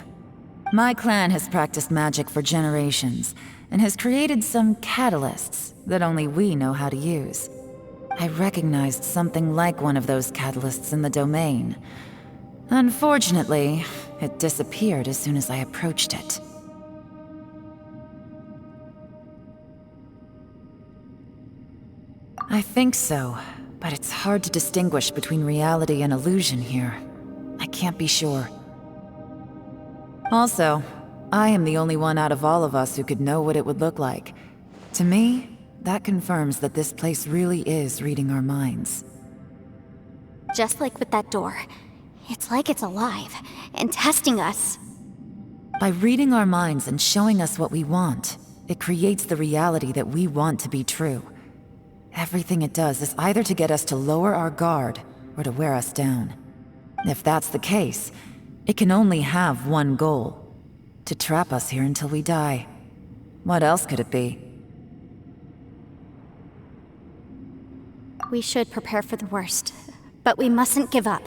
My clan has practiced magic for generations, and has created some catalysts that only we know how to use. I recognized something like one of those catalysts in the domain. Unfortunately, it disappeared as soon as I approached it. I think so. But it's hard to distinguish between reality and illusion here. I can't be sure. Also, I am the only one out of all of us who could know what it would look like. To me, that confirms that this place really is reading our minds. Just like with that door. It's like it's alive, and testing us. By reading our minds and showing us what we want, it creates the reality that we want to be true. Everything it does is either to get us to lower our guard, or to wear us down. If that's the case, it can only have one goal. To trap us here until we die. What else could it be? We should prepare for the worst, but we mustn't give up.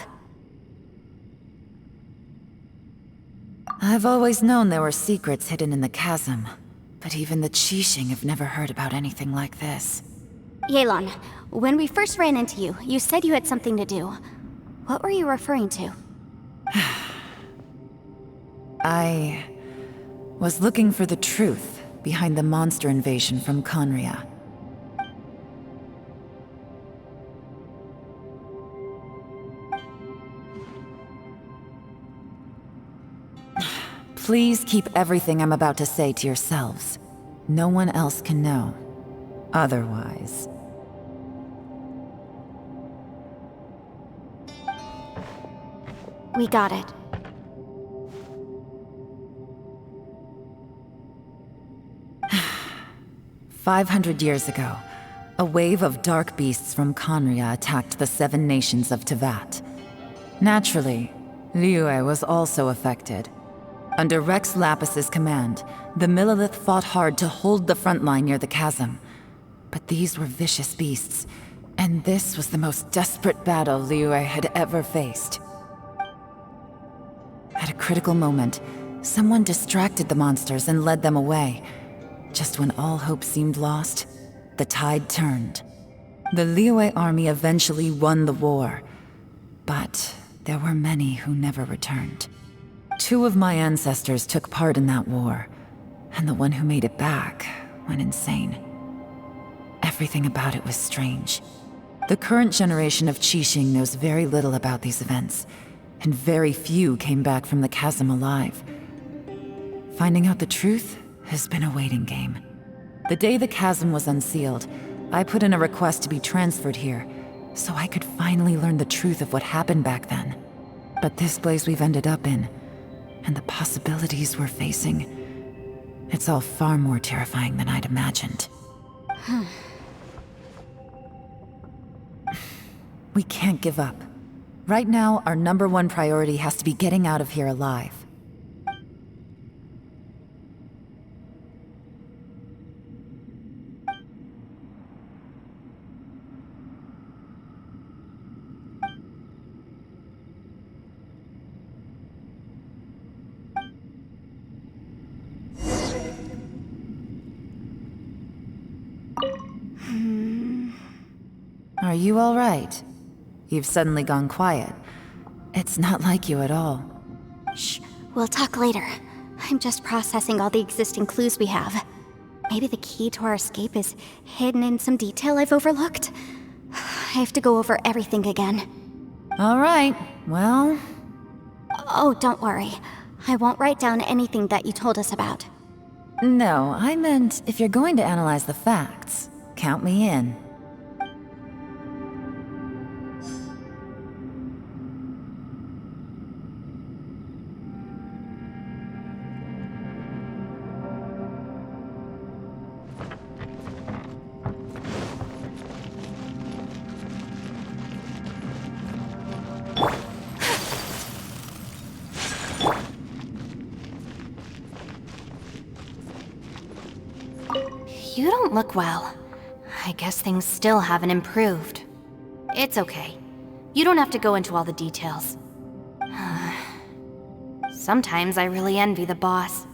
I've always known there were secrets hidden in the chasm, but even the Qixing have never heard about anything like this. Yelan, when we first ran into you, you said you had something to do. What were you referring to? I was looking for the truth behind the monster invasion from Conria. Please keep everything I'm about to say to yourselves. No one else can know. Otherwise... We got it. 500 years ago, a wave of dark beasts from Conria attacked the 7 nations of Tevat. Naturally, Liyue was also affected. Under Rex Lapis's command, the Millelith fought hard to hold the front line near the chasm. But these were vicious beasts, and this was the most desperate battle Liyue had ever faced. At a critical moment, someone distracted the monsters and led them away. Just when all hope seemed lost, the tide turned. The Liyue army eventually won the war, but there were many who never returned. 2 of my ancestors took part in that war, and the one who made it back went insane. Everything about it was strange. The current generation of Qixing knows very little about these events, and very few came back from the chasm alive. Finding out the truth has been a waiting game. The day the chasm was unsealed, I put in a request to be transferred here, so I could finally learn the truth of what happened back then. But this place we've ended up in, and the possibilities we're facing, it's all far more terrifying than I'd imagined. We can't give up. Right now, our #1 priority has to be getting out of here alive. Are you all right? You've suddenly gone quiet. It's not like you at all. Shh, we'll talk later. I'm just processing all the existing clues we have. Maybe the key to our escape is hidden in some detail I've overlooked. I have to go over everything again. All right, well... Oh, don't worry. I won't write down anything that you told us about. No, I meant if you're going to analyze the facts, count me in. You don't look well. I guess things still haven't improved. It's okay. You don't have to go into all the details. Sometimes I really envy the boss.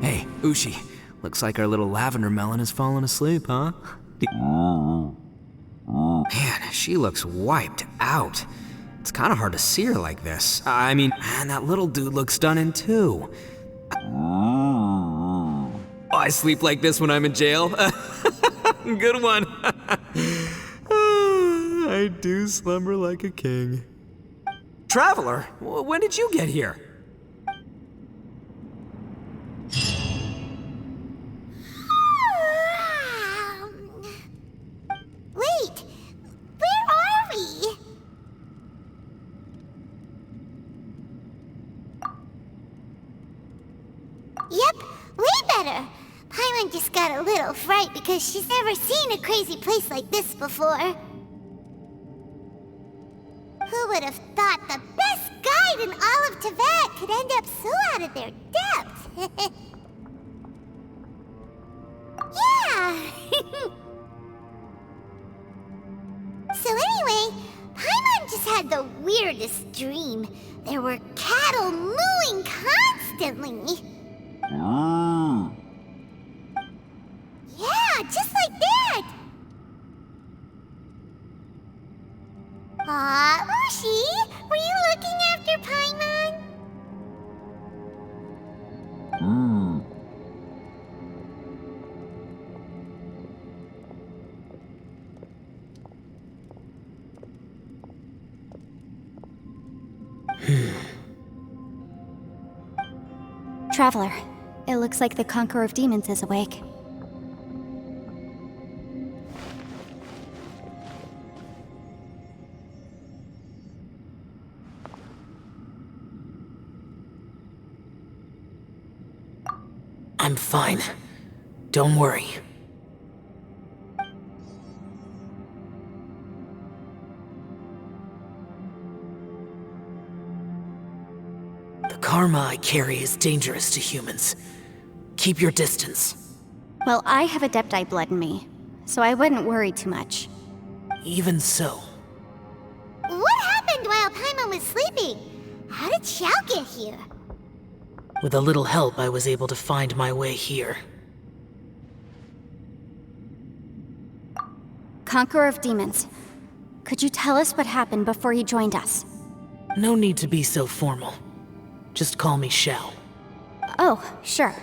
Hey, Ushi. Looks like our little lavender melon has fallen asleep, huh? Man, she looks wiped out. It's kind of hard to see her like this. I mean, man, that little dude looks stunning too. Oh, I sleep like this when I'm in jail. Good one. I do slumber like a king. Traveler, when did you get here? Wait, where are we? Yep, way better. Paimon just got a little fright because she's never seen a crazy place like this before. Who would have thought the best guide in all of Tibet could end up so out of their depth? Yeah! So anyway, Paimon just had the weirdest dream. There were cattle mooing constantly. Yeah, just like that! Aw, Ushi, were you looking after Paimon? Traveler, it looks like the Conqueror of Demons is awake. I'm fine. Don't worry. The karma I carry is dangerous to humans. Keep your distance. Well, I have Adepti blood in me, so I wouldn't worry too much. Even so, What happened while Paimon was sleeping? How did Xiao get here? with a little help, I was able to find my way here. Conqueror of Demons, could you tell us what happened before you joined us? No need to be so formal. Just call me Xiao. Oh, sure.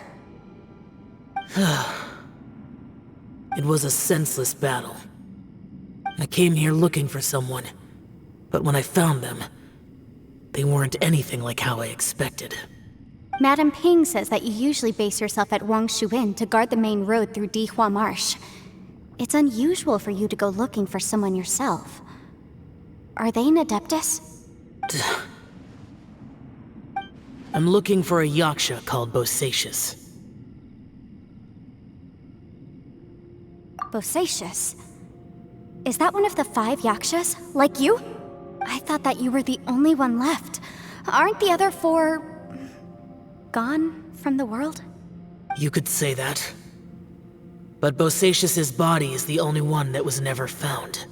It was a senseless battle. I came here looking for someone, but when I found them, they weren't anything like how I expected. Madame Ping says that you usually base yourself at Wangshu Inn to guard the main road through Dihua Marsh. It's unusual for you to go looking for someone yourself. Are they an Adeptus? I'm looking for a Yaksha called Bosacius. Bosacius? Is that one of the 5 Yakshas, like you? I thought that you were the only one left. Aren't the other 4... gone from the world? You could say that. But Bosacius's body is the only one that was never found.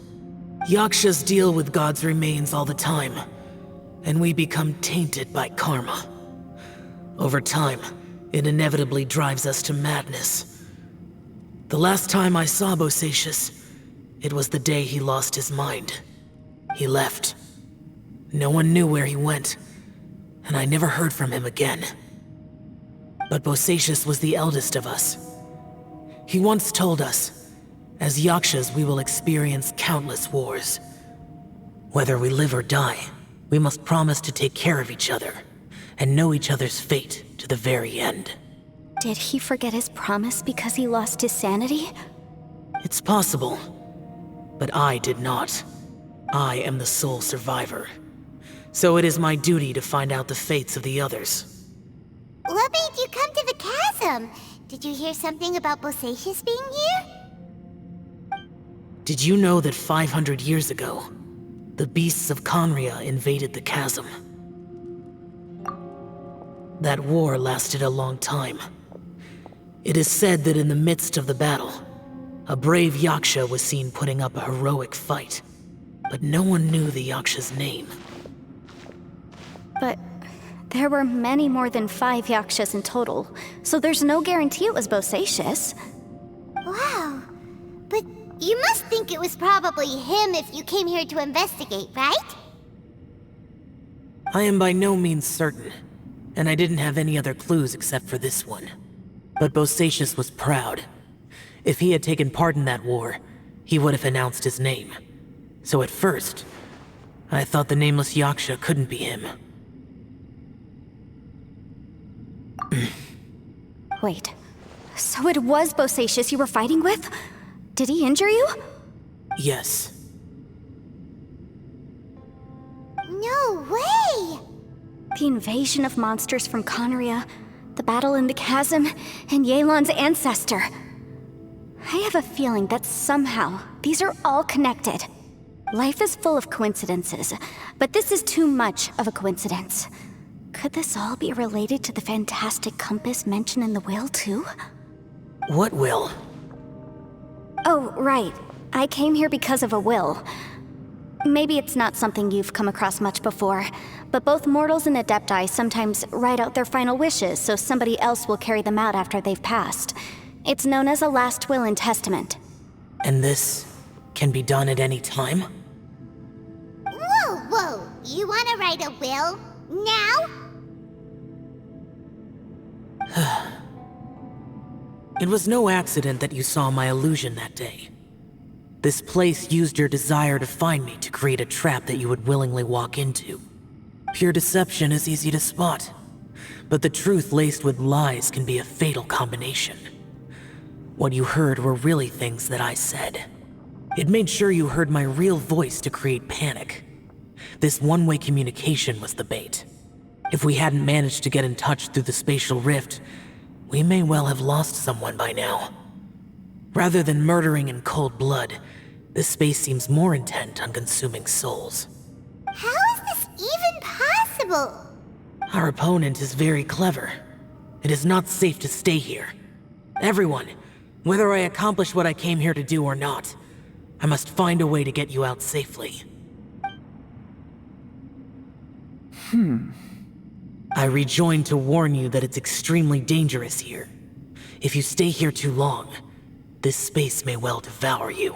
Yakshas deal with God's remains all the time, and we become tainted by karma. Over time, it inevitably drives us to madness. The last time I saw Bosacius, it was the day he lost his mind. He left. No one knew where he went, and I never heard from him again. But Bosacius was the eldest of us. He once told us, as Yakshas we will experience countless wars. Whether we live or die, we must promise to take care of each other, and know each other's fate to the very end. Did he forget his promise because he lost his sanity? It's possible, but I did not. I am the sole survivor. So it is my duty to find out the fates of the others. What made you come to the chasm? Did you hear something about Bosacius being here? Did you know that 500 years ago, the beasts of Conria invaded the chasm? That war lasted a long time. It is said that in the midst of the battle, a brave Yaksha was seen putting up a heroic fight, but no one knew the Yaksha's name. But there were many more than 5 Yakshas in total, so there's no guarantee it was Bosacius. Wow. But you must think it was probably him if you came here to investigate, right? I am by no means certain, and I didn't have any other clues except for this one. But Bosacius was proud. If he had taken part in that war, he would have announced his name. So at first, I thought the nameless Yaksha couldn't be him. Wait, so it was Bosacius you were fighting with? Did he injure you? Yes. No way! The invasion of monsters from Conria, the battle in the chasm, and Yelan's ancestor. I have a feeling that somehow these are all connected. Life is full of coincidences, but this is too much of a coincidence. Could this all be related to the fantastic compass mentioned in the will, too? What will? Oh, right. I came here because of a will. Maybe it's not something you've come across much before, but both mortals and Adepti sometimes write out their final wishes so somebody else will carry them out after they've passed. It's known as a last will and testament. And this can be done at any time? Whoa, whoa! You wanna write a will? Now? It was no accident that you saw my illusion that day. This place used your desire to find me to create a trap that you would willingly walk into. Pure deception is easy to spot, but the truth laced with lies can be a fatal combination. What you heard were really things that I said. It made sure you heard my real voice to create panic. This one-way communication was the bait. If we hadn't managed to get in touch through the spatial rift, we may well have lost someone by now. Rather than murdering in cold blood, this space seems more intent on consuming souls. How is this even possible? Our opponent is very clever. It is not safe to stay here. Everyone, whether I accomplish what I came here to do or not, I must find a way to get you out safely. I rejoined to warn you that it's extremely dangerous here. If you stay here too long, this space may well devour you.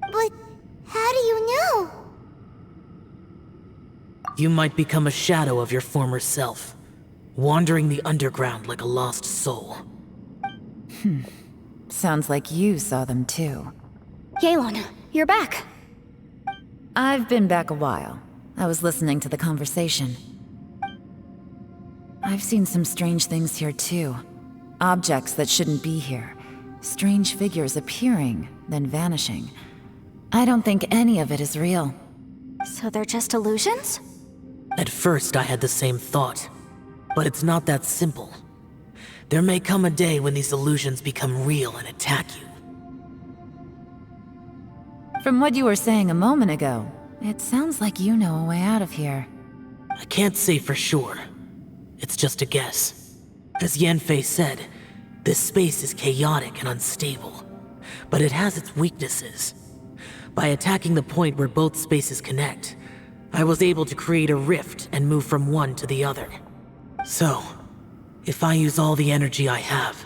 But how do you know? You might become a shadow of your former self, wandering the underground like a lost soul. Sounds like you saw them too. Yelan, you're back. I've been back a while. I was listening to the conversation. I've seen some strange things here too. Objects that shouldn't be here. Strange figures appearing, then vanishing. I don't think any of it is real. So they're just illusions? At first, I had the same thought. But it's not that simple. There may come a day when these illusions become real and attack you. From what you were saying a moment ago, it sounds like you know a way out of here. I can't say for sure. It's just a guess. As Yanfei said, this space is chaotic and unstable. But it has its weaknesses. By attacking the point where both spaces connect, I was able to create a rift and move from one to the other. So, if I use all the energy I have,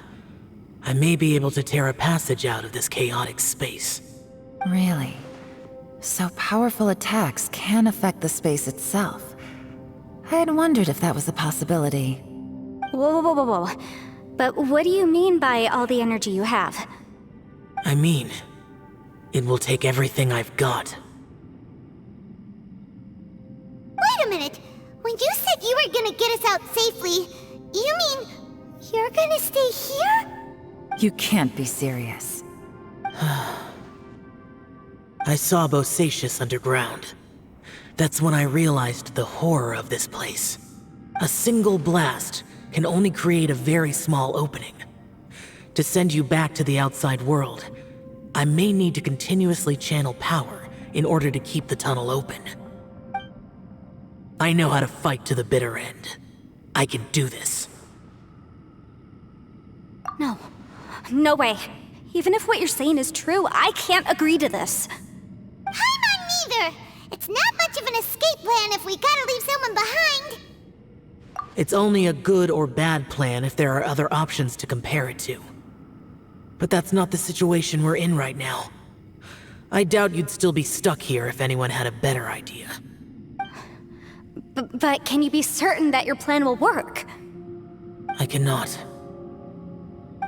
I may be able to tear a passage out of this chaotic space. Really? So powerful attacks can affect the space itself. I had wondered if that was a possibility. Whoa, whoa, whoa, whoa, whoa. But what do you mean by all the energy you have? I mean, it will take everything I've got. Wait a minute! When you said you were gonna get us out safely, you mean you're gonna stay here? You can't be serious. I saw Bosacius underground. That's when I realized the horror of this place. A single blast can only create a very small opening. To send you back to the outside world, I may need to continuously channel power in order to keep the tunnel open. I know how to fight to the bitter end. I can do this. No. No way. Even if what you're saying is true, I can't agree to this. I'm on neither! It's not much of an escape plan if we gotta leave someone behind! It's only a good or bad plan if there are other options to compare it to. But that's not the situation we're in right now. I doubt you'd still be stuck here if anyone had a better idea. But can you be certain that your plan will work? I cannot.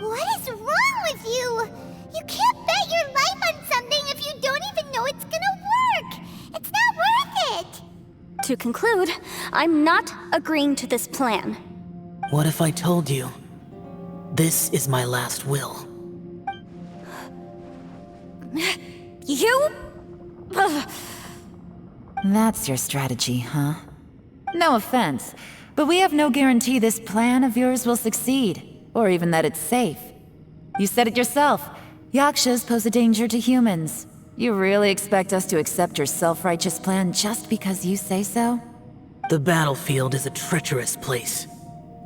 What is wrong with you? You can't bet your life on something if you don't even know it's gonna work! It's not worth it! To conclude, I'm not agreeing to this plan. What if I told you, this is my last will? You? Ugh. That's your strategy, huh? No offense, but we have no guarantee this plan of yours will succeed, or even that it's safe. You said it yourself. Yakshas pose a danger to humans. You really expect us to accept your self-righteous plan just because you say so? The battlefield is a treacherous place.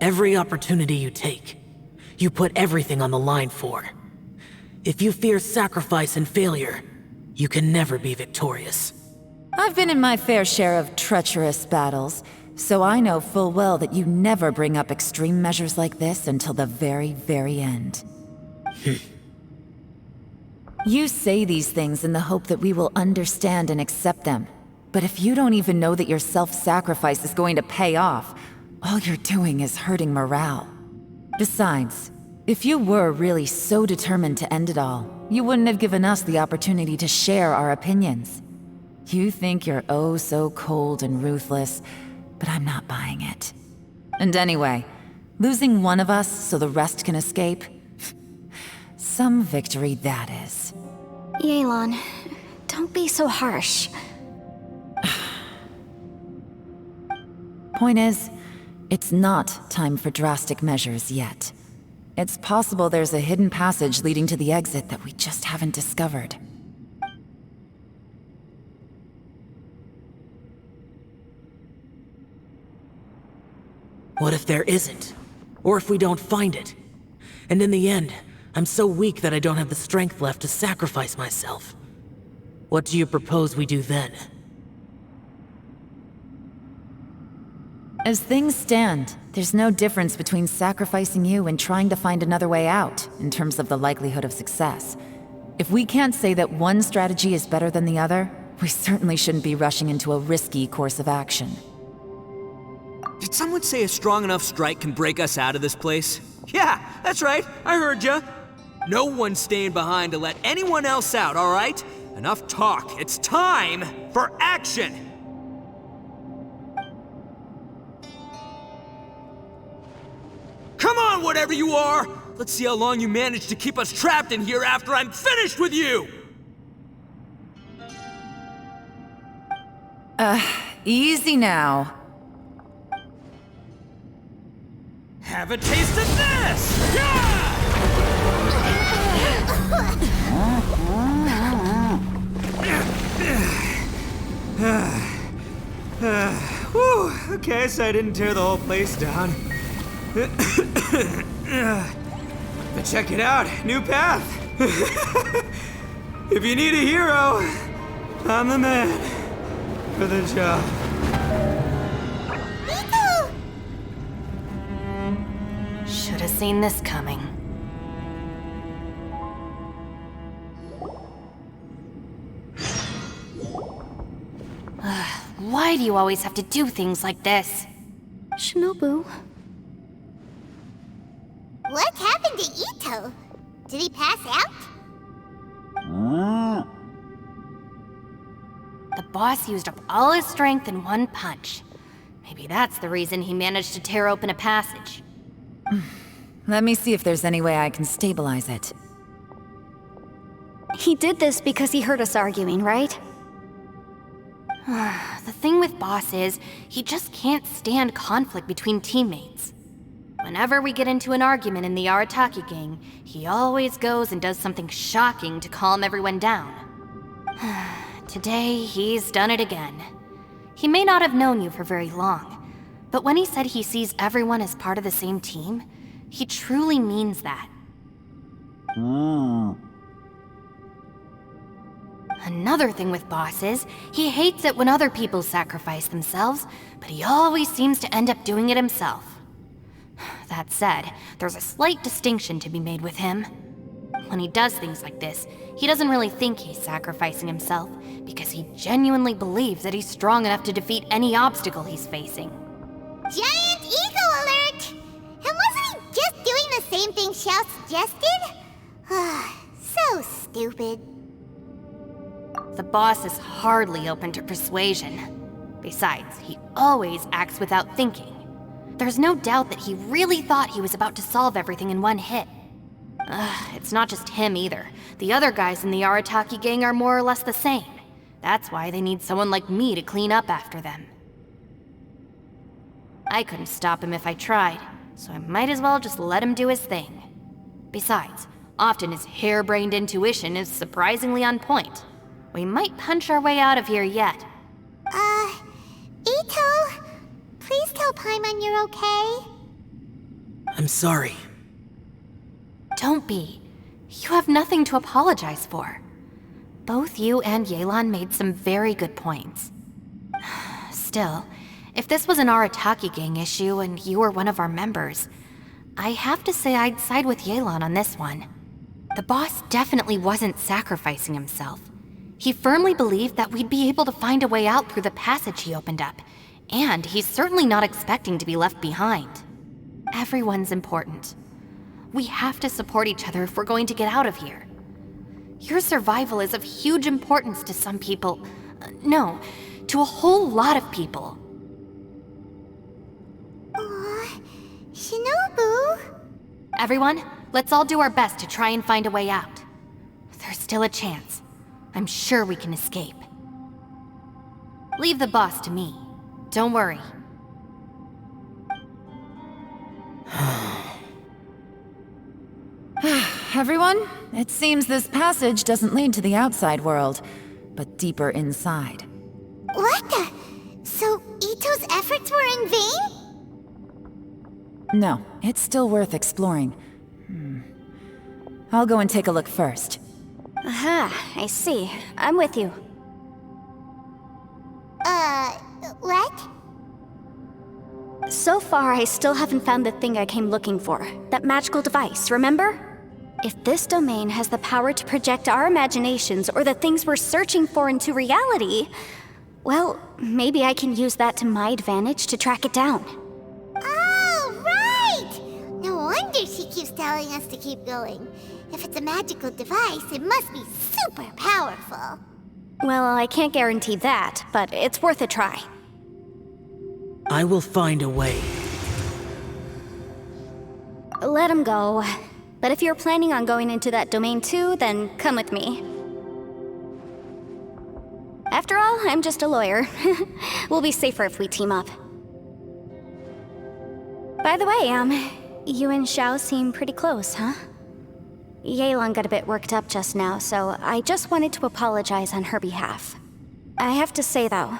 Every opportunity you take, you put everything on the line for. If you fear sacrifice and failure, you can never be victorious. I've been in my fair share of treacherous battles, so I know full well that you never bring up extreme measures like this until the very, very end. You say these things in the hope that we will understand and accept them. But if you don't even know that your self-sacrifice is going to pay off, all you're doing is hurting morale. Besides, if you were really so determined to end it all, you wouldn't have given us the opportunity to share our opinions. You think you're oh so cold and ruthless, but I'm not buying it. And anyway, losing one of us so the rest can escape? Some victory that is. Yelan, don't be so harsh. Point is, it's not time for drastic measures yet. It's possible there's a hidden passage leading to the exit that we just haven't discovered. What if there isn't? Or if we don't find it? And in the end, I'm so weak that I don't have the strength left to sacrifice myself. What do you propose we do then? As things stand, there's no difference between sacrificing you and trying to find another way out, in terms of the likelihood of success. If we can't say that one strategy is better than the other, we certainly shouldn't be rushing into a risky course of action. Did someone say a strong enough strike can break us out of this place? Yeah, that's right. I heard ya. No one's staying behind to let anyone else out, all right? Enough talk. It's time for action! Come on, whatever you are! Let's see how long you manage to keep us trapped in here after I'm finished with you! Easy now. Have a taste of this! Yeah! Whew, okay, so I didn't tear the whole place down. But check it out, new path. If you need a hero, I'm the man for the job. Should have seen this coming. Why do you always have to do things like this? Shinobu. What happened to Ito? Did he pass out? The boss used up all his strength in one punch. Maybe that's the reason he managed to tear open a passage. Let me see if there's any way I can stabilize it. He did this because he heard us arguing, right? The thing with Boss is, he just can't stand conflict between teammates. Whenever we get into an argument in the Arataki gang, he always goes and does something shocking to calm everyone down. Today, he's done it again. He may not have known you for very long, but when he said he sees everyone as part of the same team, he truly means that. Another thing with Boss is, he hates it when other people sacrifice themselves, but he always seems to end up doing it himself. That said, there's a slight distinction to be made with him. When he does things like this, he doesn't really think he's sacrificing himself, because he genuinely believes that he's strong enough to defeat any obstacle he's facing. Giant ego alert! And wasn't he just doing the same thing Xiao suggested? So stupid. The boss is hardly open to persuasion. Besides, he always acts without thinking. There's no doubt that he really thought he was about to solve everything in one hit. It's not just him either. The other guys in the Arataki gang are more or less the same. That's why they need someone like me to clean up after them. I couldn't stop him if I tried, so I might as well just let him do his thing. Besides, often his harebrained intuition is surprisingly on point. We might punch our way out of here yet. Ito, please tell Paimon you're okay. I'm sorry. Don't be. You have nothing to apologize for. Both you and Yelan made some very good points. Still, if this was an Arataki gang issue and you were one of our members, I have to say I'd side with Yelan on this one. The boss definitely wasn't sacrificing himself. He firmly believed that we'd be able to find a way out through the passage he opened up, and he's certainly not expecting to be left behind. Everyone's important. We have to support each other if we're going to get out of here. Your survival is of huge importance to some people. No, to a whole lot of people. Shinobu? Everyone, let's all do our best to try and find a way out. There's still a chance. I'm sure we can escape. Leave the boss to me. Don't worry. Everyone, it seems this passage doesn't lead to the outside world, but deeper inside. What the? So Ito's efforts were in vain? No, it's still worth exploring. I'll go and take a look first. Aha, I see. I'm with you. What? So far, I still haven't found the thing I came looking for. That magical device, remember? If this domain has the power to project our imaginations or the things we're searching for into reality, well, maybe I can use that to my advantage to track it down. Oh, right! No wonder she keeps telling us to keep going. If it's a magical device, it must be super powerful. Well, I can't guarantee that, but it's worth a try. I will find a way. Let him go. But if you're planning on going into that domain too, then come with me. After all, I'm just a lawyer. We'll be safer if we team up. By the way, you and Xiao seem pretty close, huh? Yelan got a bit worked up just now, so I just wanted to apologize on her behalf. I have to say though,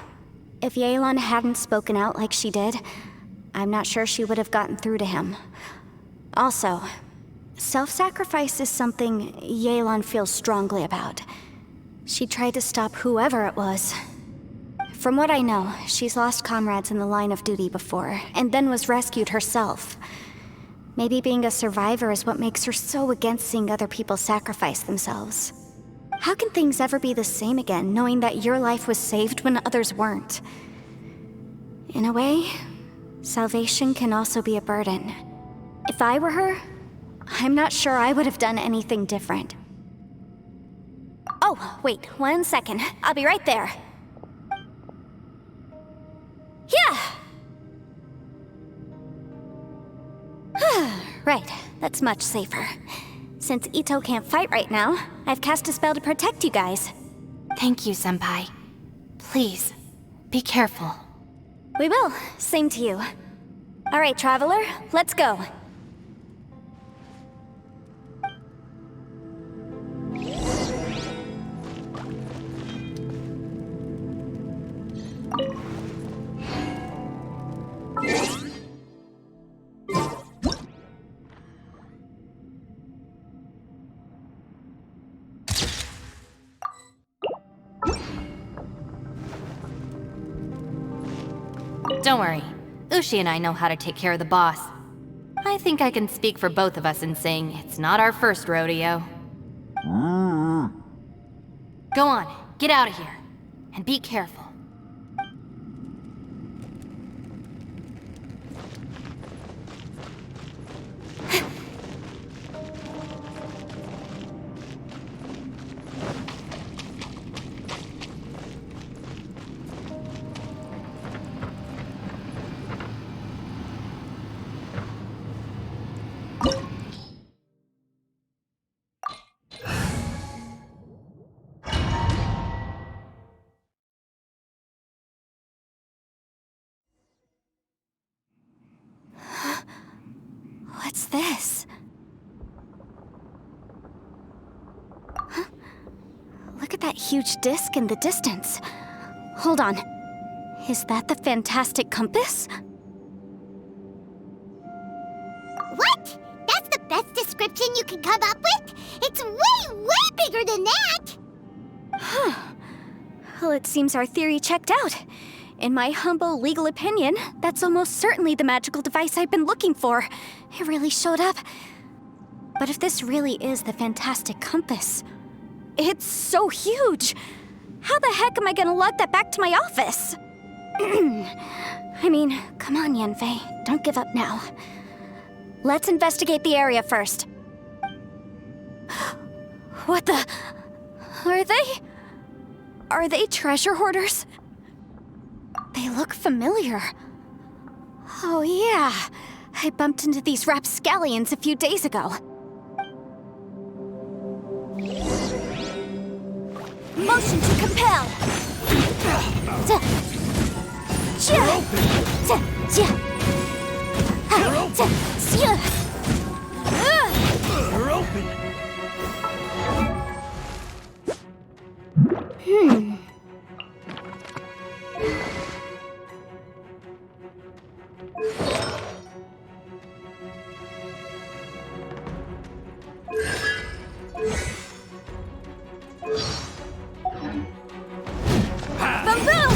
if Yelan hadn't spoken out like she did, I'm not sure she would have gotten through to him. Also, self-sacrifice is something Yelan feels strongly about. She tried to stop whoever it was. From what I know, she's lost comrades in the line of duty before, and then was rescued herself. Maybe being a survivor is what makes her so against seeing other people sacrifice themselves. How can things ever be the same again, knowing that your life was saved when others weren't? In a way, salvation can also be a burden. If I were her, I'm not sure I would have done anything different. Oh, wait, 1 second. I'll be right there. Yeah! Right, that's much safer. Since Ito can't fight right now, I've cast a spell to protect you guys. Thank you, Senpai. Please, be careful. We will. Same to you. All right, Traveler, let's go. Don't worry. Ushi and I know how to take care of the boss. I think I can speak for both of us in saying it's not our first rodeo. Go on, get out of here. And be careful. What's this? Huh? Look at that huge disc in the distance. Hold on. Is that the fantastic compass? What? That's the best description you can come up with? It's way, way bigger than that! Huh. Well, it seems our theory checked out. In my humble legal opinion, that's almost certainly the magical device I've been looking for. It really showed up. But if this really is the fantastic compass, it's so huge! How the heck am I gonna lug that back to my office? I mean, come on, Yanfei. Don't give up now. Let's investigate the area first. What the... Are they treasure hoarders? They look familiar. Oh yeah, I bumped into these rapscallions a few days ago. Motion to compel! You're open! Boom boom!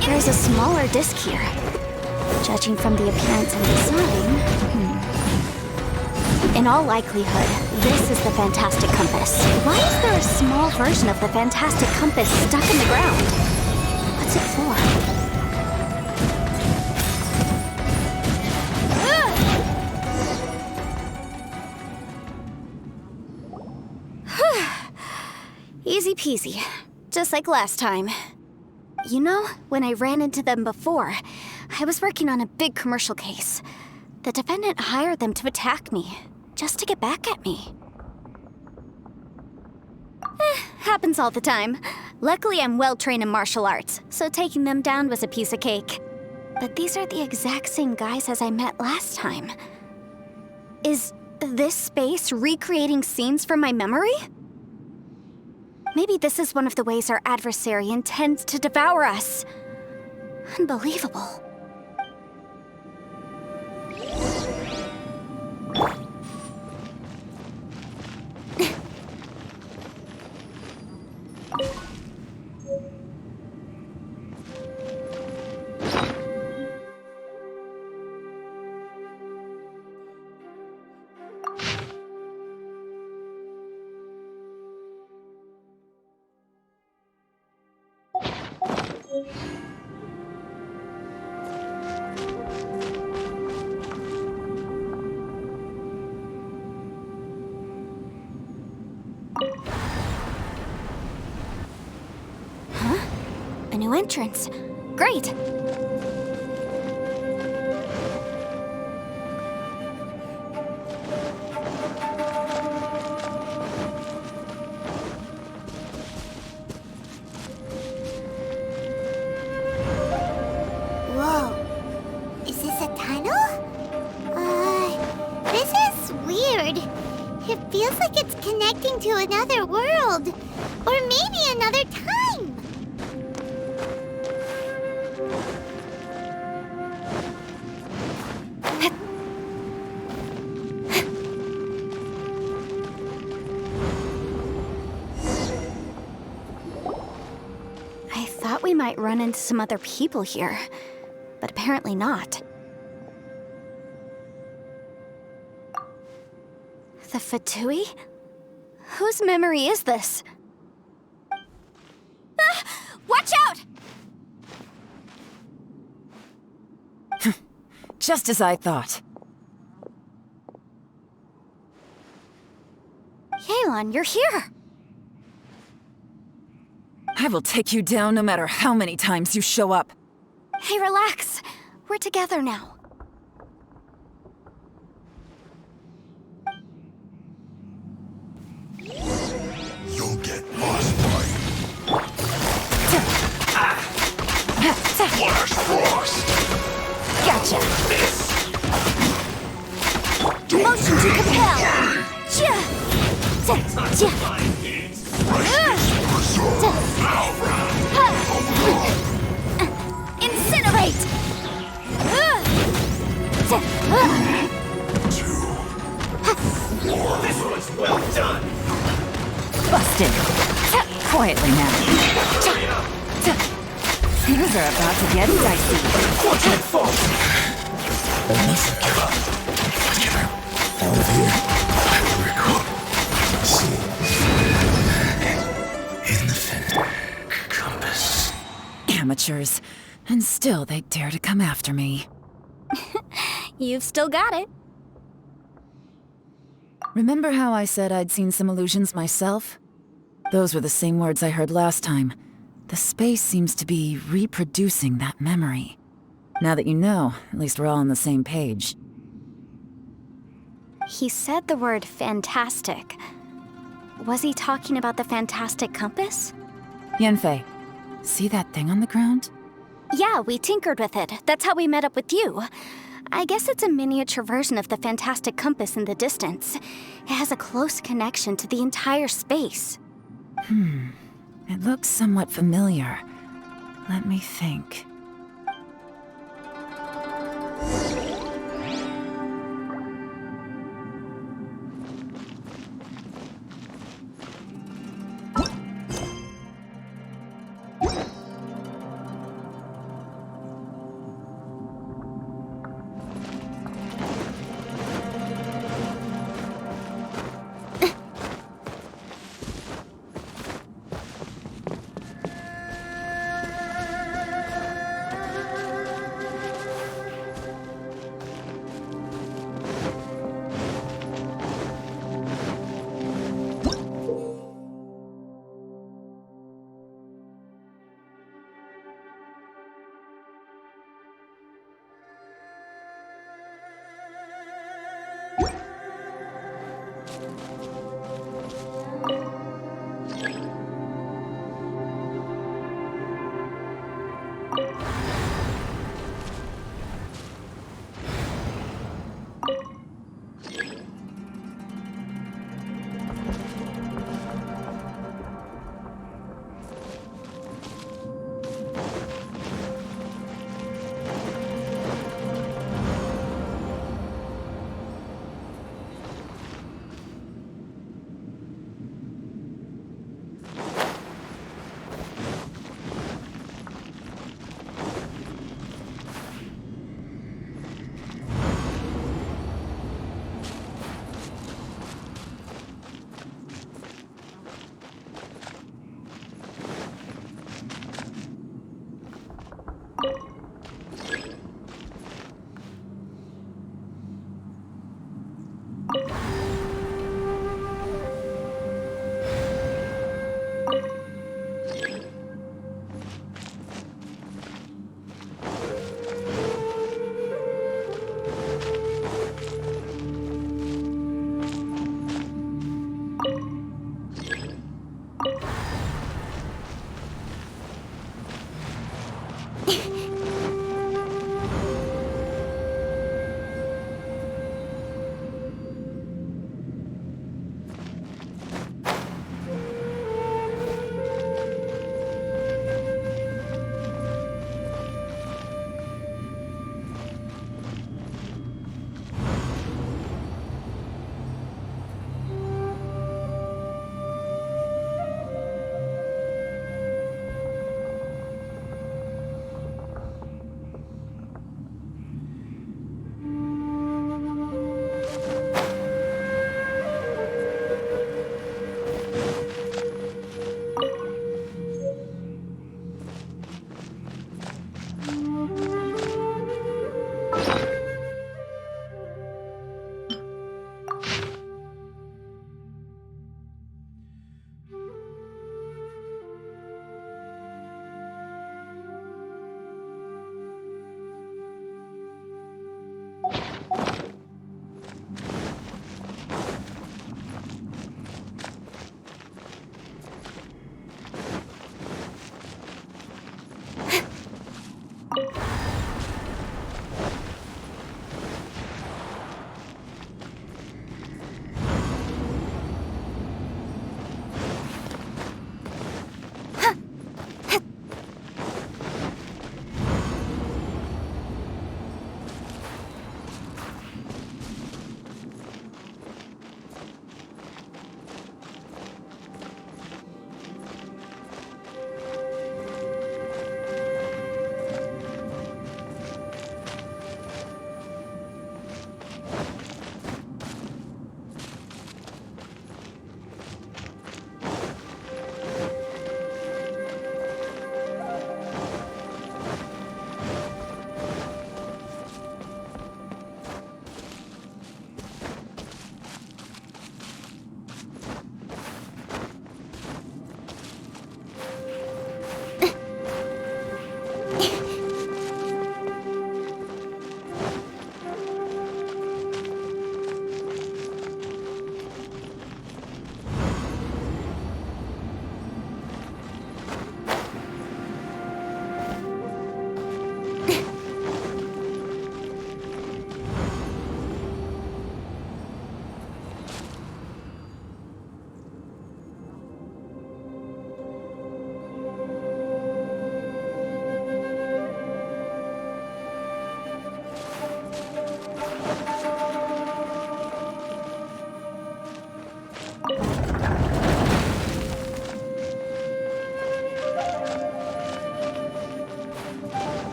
There's a smaller disc here. Judging from the appearance and design, In all likelihood, this is the Fantastic Compass. Why is there a small version of the Fantastic Compass stuck in the ground? What's it for? Easy peasy. Just like last time. You know, when I ran into them before, I was working on a big commercial case. The defendant hired them to attack me, just to get back at me. Happens all the time. Luckily, I'm well-trained in martial arts, so taking them down was a piece of cake. But these are the exact same guys as I met last time. Is this space recreating scenes from my memory? Maybe this is one of the ways our adversary intends to devour us. Unbelievable. A new entrance. Great! Whoa. Is this a tunnel? This is weird. It feels like it's connecting to another world. Or maybe another time. I thought we might run into some other people here, but apparently not. The Fatui? Whose memory is this? Ah! Watch out! Just as I thought. Yelan, you're here! I will take you down no matter how many times you show up. Hey, relax. We're together now. You'll get lost, buddy. Flash Frost! Gotcha! Don't Motion to compel! Incinerate! This one's well done! Busted. Quietly now. Things are about to get dicey. Fortunate fault! I mustn't give up. Let's get her out of here. See. In the compass. Amateurs. And still they dare to come after me. You've still got it. Remember how I said I'd seen some illusions myself? Those were the same words I heard last time. The space seems to be reproducing that memory. Now that you know, at least we're all on the same page. He said the word fantastic. Was he talking about the Fantastic Compass? Yanfei, see that thing on the ground? Yeah, we tinkered with it. That's how we met up with you. I guess it's a miniature version of the Fantastic Compass in the distance. It has a close connection to the entire space. It looks somewhat familiar. Let me think.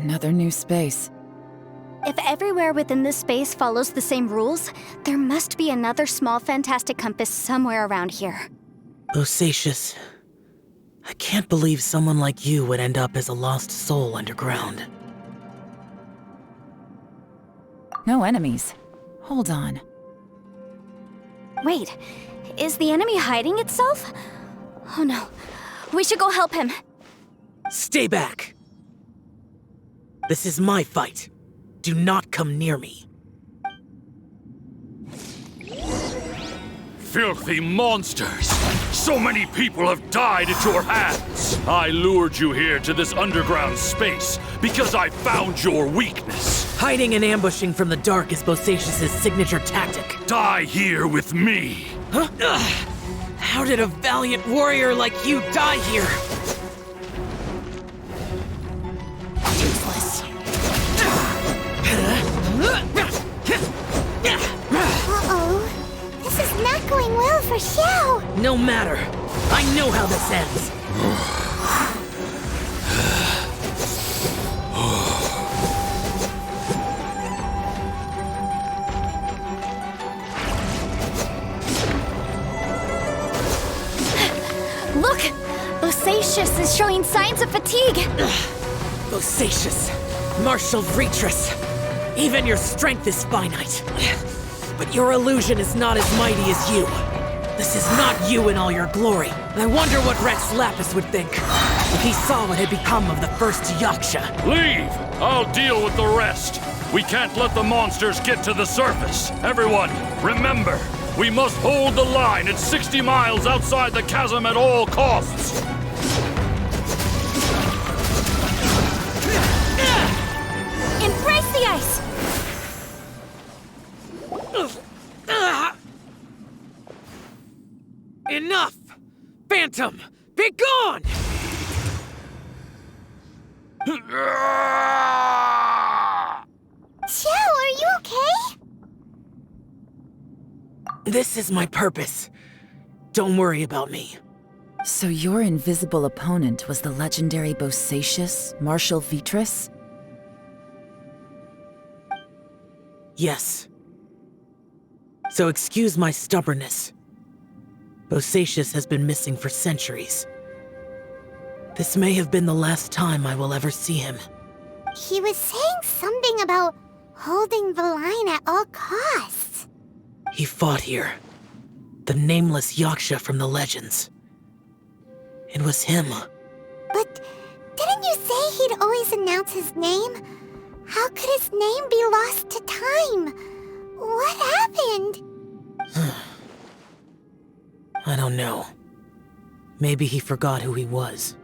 Another new space. If everywhere within this space follows the same rules, there must be another small fantastic compass somewhere around here. Bosacius, I can't believe someone like you would end up as a lost soul underground. No enemies. Hold on. Wait, is the enemy hiding itself? Oh no, we should go help him. Stay back! This is my fight. Do not come near me. Filthy monsters! So many people have died at your hands! I lured you here to this underground space because I found your weakness. Hiding and ambushing from the dark is Bosacius' signature tactic. Die here with me! Huh? Ugh. How did a valiant warrior like you die here? Useless. Uh-oh. This is not going well for Xiao. No matter. I know how this ends. Look! Bosacius is showing signs of fatigue. Bosacius, martial Retris. Even your strength is finite. But your illusion is not as mighty as you. This is not you in all your glory. I wonder what Rex Lapis would think if he saw what had become of the first Yaksha. Leave! I'll deal with the rest. We can't let the monsters get to the surface. Everyone, remember, we must hold the line at 60 miles outside the chasm at all costs. Embrace the ice! Enough! Phantom, be gone! Xiao, are you okay? This is my purpose. Don't worry about me. So your invisible opponent was the legendary Bosacius, Marshal Vitris? Yes. So excuse my stubbornness. Bosacius has been missing for centuries. This may have been the last time I will ever see him. He was saying something about holding the line at all costs. He fought here. The nameless Yaksha from the legends. It was him. But didn't you say he'd always announce his name? How could his name be lost to time? What happened? I don't know. Maybe he forgot who he was.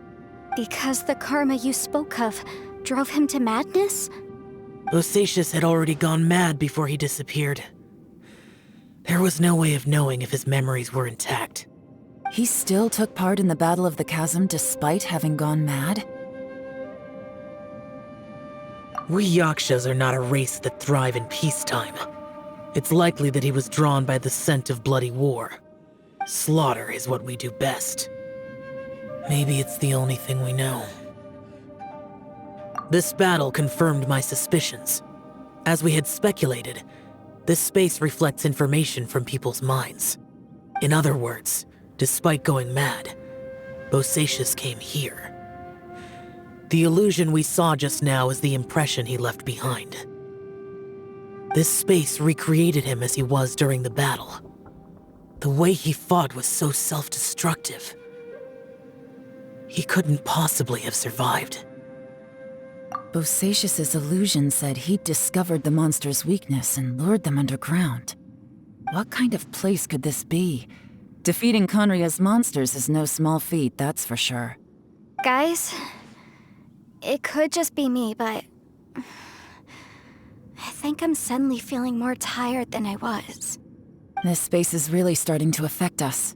Because the karma you spoke of drove him to madness? Bosacius had already gone mad before he disappeared. There was no way of knowing if his memories were intact. He still took part in the Battle of the Chasm despite having gone mad? We Yakshas are not a race that thrive in peacetime. It's likely that he was drawn by the scent of bloody war. Slaughter is what we do best. Maybe it's the only thing we know. This battle confirmed my suspicions. As we had speculated, this space reflects information from people's minds. In other words, despite going mad, Bosacius came here. The illusion we saw just now is the impression he left behind. This space recreated him as he was during the battle. The way he fought was so self-destructive. He couldn't possibly have survived. Bosacius's illusion said he'd discovered the monster's weakness and lured them underground. What kind of place could this be? Defeating Conria's monsters is no small feat, that's for sure. Guys, it could just be me, but I think I'm suddenly feeling more tired than I was. This space is really starting to affect us.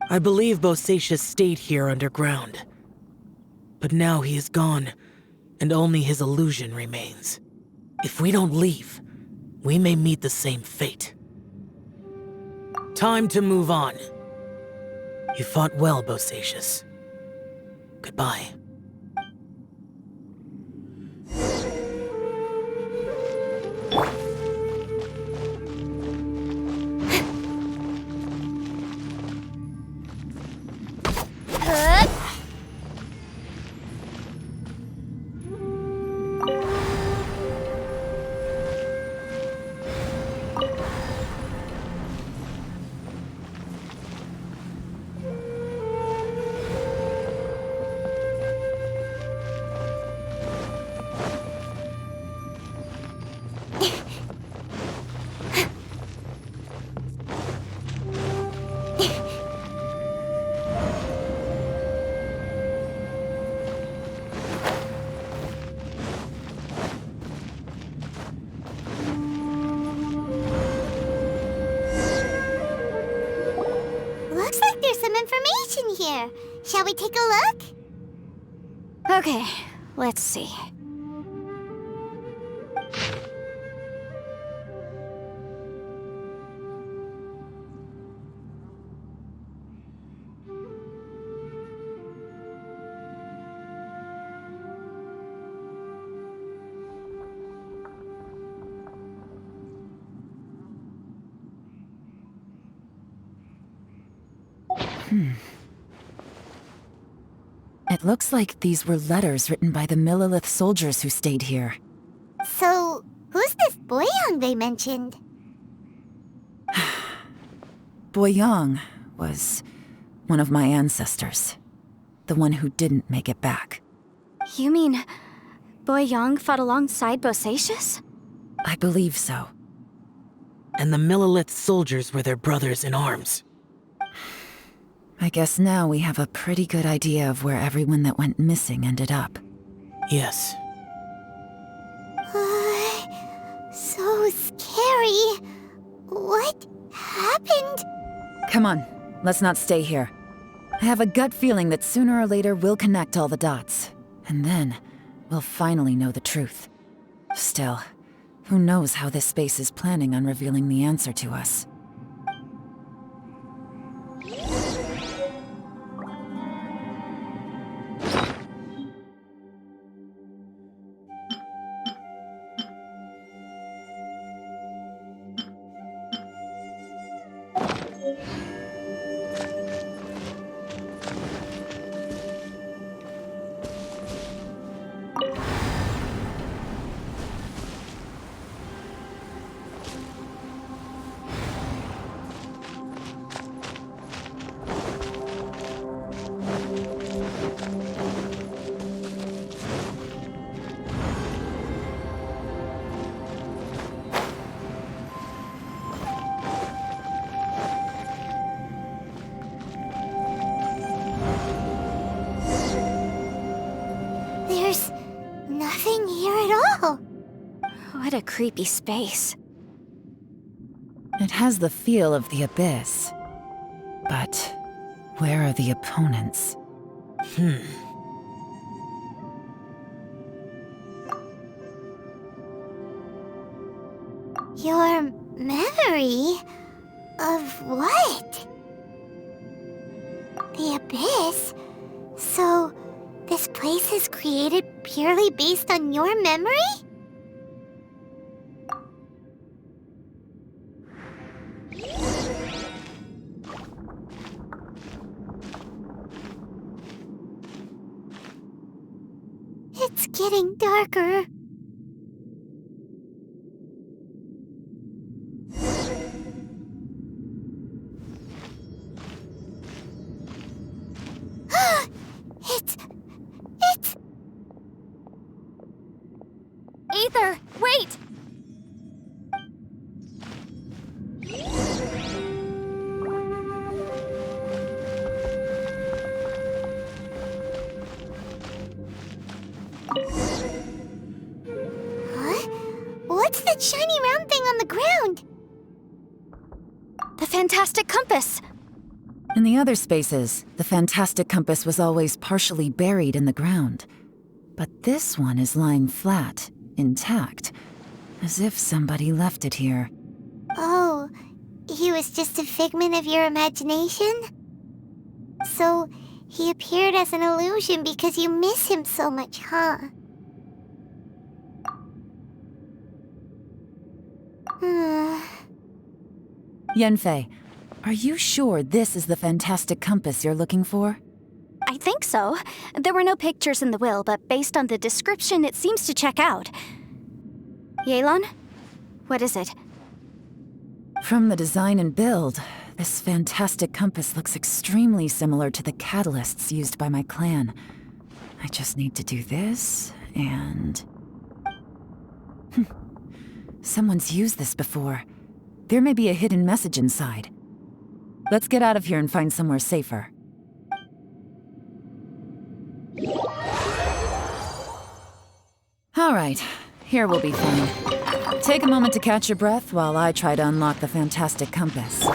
I believe Bosacius stayed here underground. But now he is gone, and only his illusion remains. If we don't leave, we may meet the same fate. Time to move on. You fought well, Bosacius. Goodbye. information here. Shall we take a look? Okay, let's see. It looks like these were letters written by the Millelith soldiers who stayed here. So, who's this Boyang they mentioned? Boyang was one of my ancestors. The one who didn't make it back. You mean Boyang fought alongside Bosacius? I believe so. And the Millelith soldiers were their brothers in arms. I guess now we have a pretty good idea of where everyone that went missing ended up. Yes. So scary. What happened? Come on, let's not stay here. I have a gut feeling that sooner or later we'll connect all the dots. And then, we'll finally know the truth. Still, who knows how this space is planning on revealing the answer to us. There's nothing here at all. What a creepy space. It has the feel of the Abyss. But where are the opponents? Your memory of what? The Abyss? So, this place is created purely based on your memory? It's getting darker. It's... Aether, wait! Huh? What's that shiny round thing on the ground? The fantastic compass! In the other spaces, the fantastic compass was always partially buried in the ground. But this one is lying flat, intact, as if somebody left it here. Oh, he was just a figment of your imagination? So, he appeared as an illusion because you miss him so much, huh? Yanfei, are you sure this is the fantastic compass you're looking for? I think so. There were no pictures in the will, but based on the description, it seems to check out. Yelan? What is it? From the design and build, this fantastic compass looks extremely similar to the catalysts used by my clan. I just need to do this, and... Someone's used this before. There may be a hidden message inside. Let's get out of here and find somewhere safer. All right, here we'll be fine. Take a moment to catch your breath while I try to unlock the fantastic compass.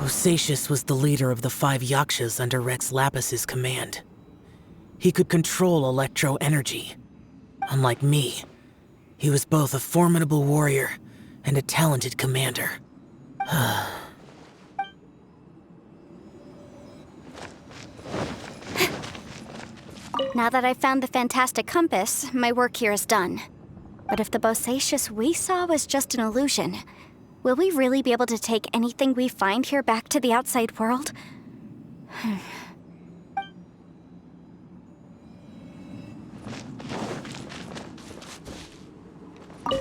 Osatius was the leader of the 5 Yakshas under Rex Lapis's command. He could control electro energy. Unlike me, he was both a formidable warrior and a talented commander. Now that I've found the fantastic compass, my work here is done. But if the Bosacius we saw was just an illusion, will we really be able to take anything we find here back to the outside world?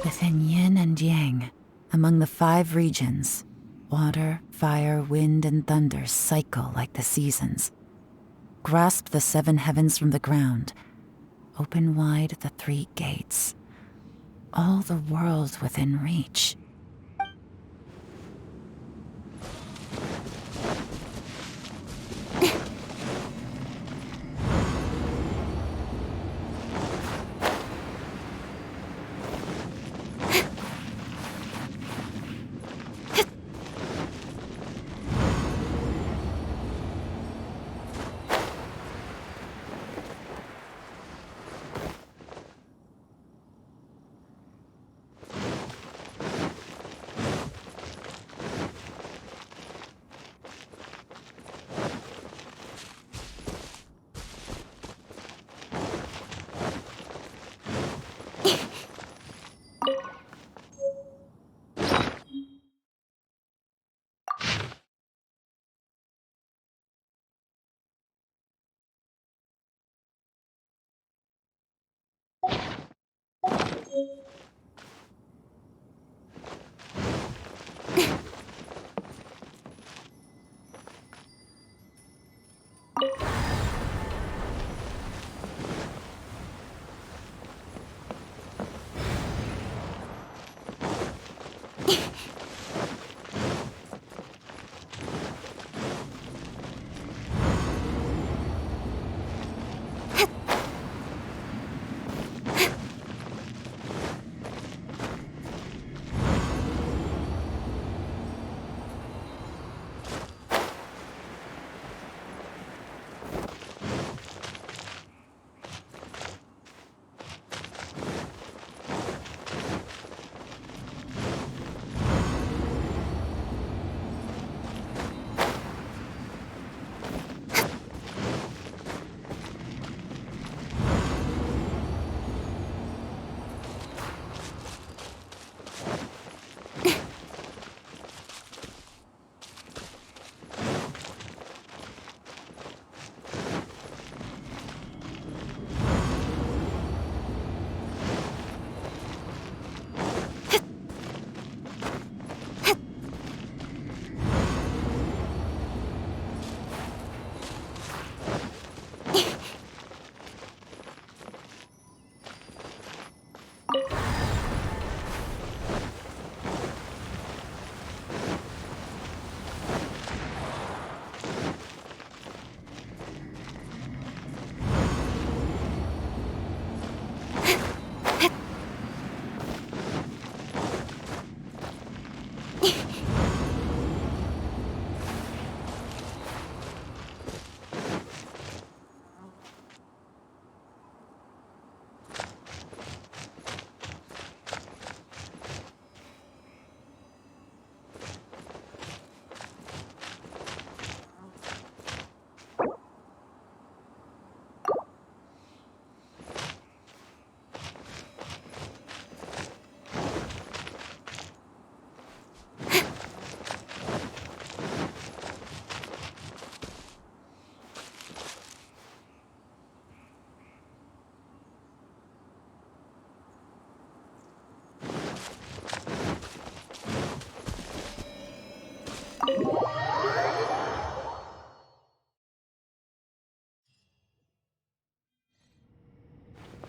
Within yin and yang, among the 5 regions, water, fire, wind, and thunder cycle like the seasons. Grasp the 7 heavens from the ground. Open wide the 3 gates. All the world within reach.